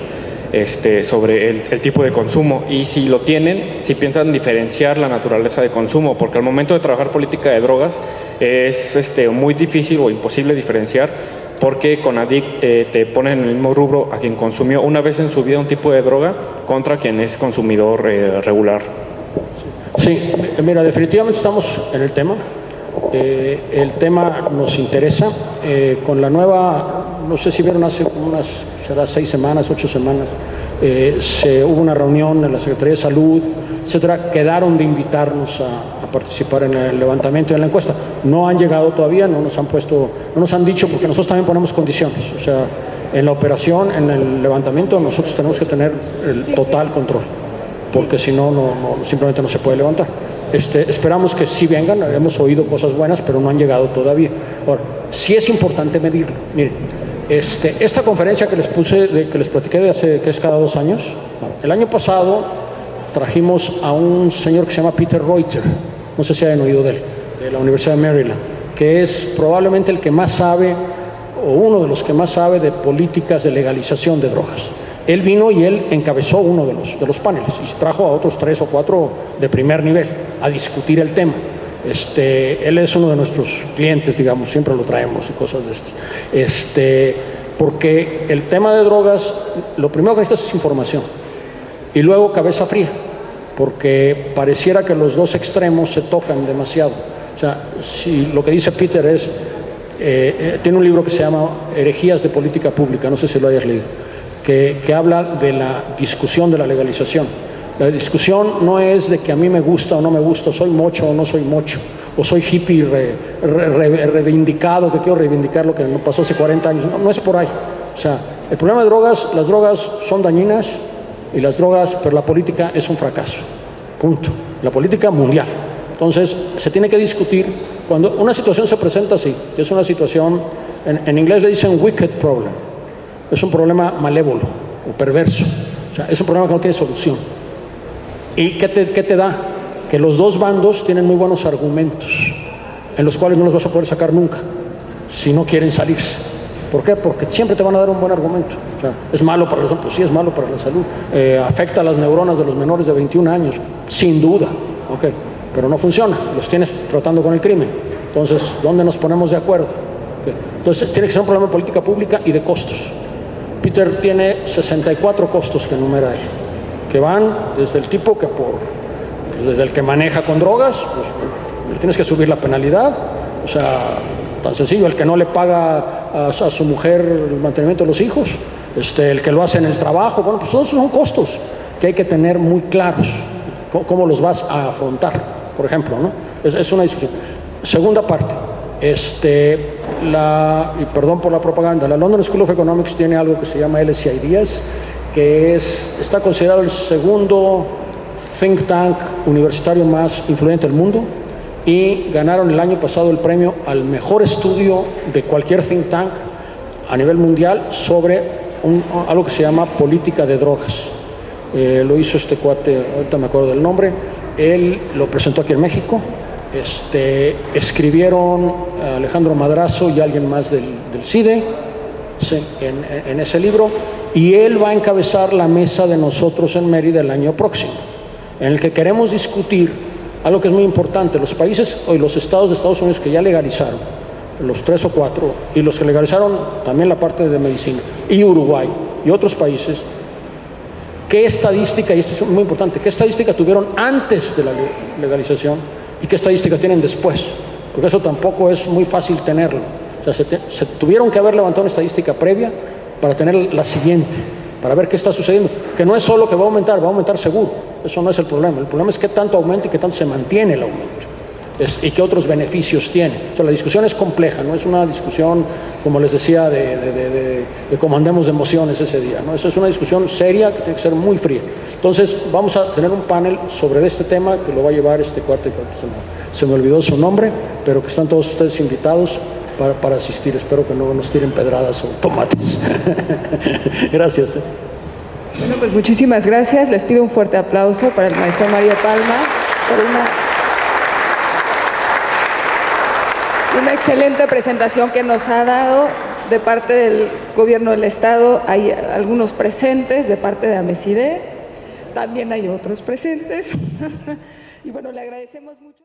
sobre el tipo de consumo, y si lo tienen, si piensan diferenciar la naturaleza de consumo, porque al momento de trabajar política de drogas es muy difícil o imposible diferenciar, porque CONADIC te pone en el mismo rubro a quien consumió una vez en su vida un tipo de droga contra quien es consumidor regular. Sí, mira, definitivamente estamos en el tema. El tema nos interesa. Con la nueva, no sé si vieron hace será 6 semanas, 8 semanas, hubo una reunión en la Secretaría de Salud, etcétera. Quedaron de invitarnos a participar en el levantamiento de la encuesta. No han llegado todavía, no nos han dicho, porque nosotros también ponemos condiciones. O sea, en la operación, en el levantamiento, nosotros tenemos que tener el total control, porque si no, simplemente no se puede levantar. Esperamos que sí vengan, hemos oído cosas buenas, pero no han llegado todavía. Ahora, sí es importante medirlo. Miren, esta conferencia que les platiqué de hace, que es cada 2 años, el año pasado trajimos a un señor que se llama Peter Reuter, no sé si hayan oído de él, de la Universidad de Maryland, que es probablemente el que más sabe, o uno de los que más sabe de políticas de legalización de drogas. Él vino y él encabezó uno de los paneles y trajo a otros 3 o 4 de primer nivel a discutir el tema. Él es uno de nuestros clientes, digamos, siempre lo traemos y cosas de estas. Porque el tema de drogas, lo primero que necesitas es información y luego cabeza fría, porque pareciera que los dos extremos se tocan demasiado. O sea, si lo que dice Peter es, tiene un libro que se llama Herejías de Política Pública, no sé si lo hayas leído, que habla de la discusión de la legalización. La discusión no es de que a mí me gusta o no me gusta, soy mocho o no soy mocho, o soy hippie reivindicado, que quiero reivindicar lo que no pasó hace 40 años. No es por ahí. O sea, el problema de drogas, las drogas son dañinas, pero la política es un fracaso. punto, la política mundial. Entonces, se tiene que discutir cuando una situación se presenta así, que es una situación, en inglés le dicen wicked problem, es un problema malévolo o perverso, o sea, es un problema que no tiene solución. ¿Y qué te da? Que los dos bandos tienen muy buenos argumentos, en los cuales no los vas a poder sacar nunca, si no quieren salirse. ¿Por qué? Porque siempre te van a dar un buen argumento. O sea, es malo para los hombres, sí es malo para la salud, afecta a las neuronas de los menores de 21 años, sin duda, okay, pero no funciona, los tienes tratando con el crimen. Entonces, ¿dónde nos ponemos de acuerdo? Okay. Entonces, tiene que ser un problema de política pública y de costos. Peter tiene 64 costos que enumera él, que van desde el tipo que desde el que maneja con drogas, pues, le tienes que subir la penalidad, o sea, tan sencillo, el que no le paga a su mujer el mantenimiento de los hijos, el que lo hace en el trabajo, bueno, pues todos son costos que hay que tener muy claros, cómo los vas a afrontar, por ejemplo, ¿no? Es una discusión. Segunda parte, y perdón por la propaganda, la London School of Economics tiene algo que se llama LSE Ideas, que está considerado el segundo think tank universitario más influyente del mundo, y ganaron el año pasado el premio al mejor estudio de cualquier think tank a nivel mundial sobre algo que se llama política de drogas. Lo hizo este cuate, ahorita me acuerdo del nombre, él lo presentó aquí en México, escribieron Alejandro Madrazo y alguien más del CIDE en ese libro, y él va a encabezar la mesa de nosotros en Mérida el año próximo, en el que queremos discutir algo que es muy importante. Los países o los estados de Estados Unidos que ya legalizaron, los 3 o 4, y los que legalizaron también la parte de medicina, y Uruguay y otros países, ¿qué estadística, y esto es muy importante, qué estadística tuvieron antes de la legalización y qué estadística tienen después? Porque eso tampoco es muy fácil tenerlo. O sea, se tuvieron que haber levantado una estadística previa para tener la siguiente, para ver qué está sucediendo, que no es solo que va a aumentar seguro, eso no es el problema es qué tanto aumenta y qué tanto se mantiene el aumento, y qué otros beneficios tiene. O sea, la discusión es compleja, no es una discusión, como les decía, de cómo andemos de emociones ese día, ¿no? Eso es una discusión seria que tiene que ser muy fría. Entonces, vamos a tener un panel sobre este tema que lo va a llevar este cuate, que se me olvidó su nombre, pero que están todos ustedes invitados para asistir. Espero que no nos tiren pedradas o tomates. Gracias. Bueno, pues muchísimas gracias. Les pido un fuerte aplauso para el maestro Mario Palma por una excelente presentación que nos ha dado de parte del Gobierno del Estado. Hay algunos presentes de parte de AMECIDE, también hay otros presentes. Y bueno, le agradecemos mucho.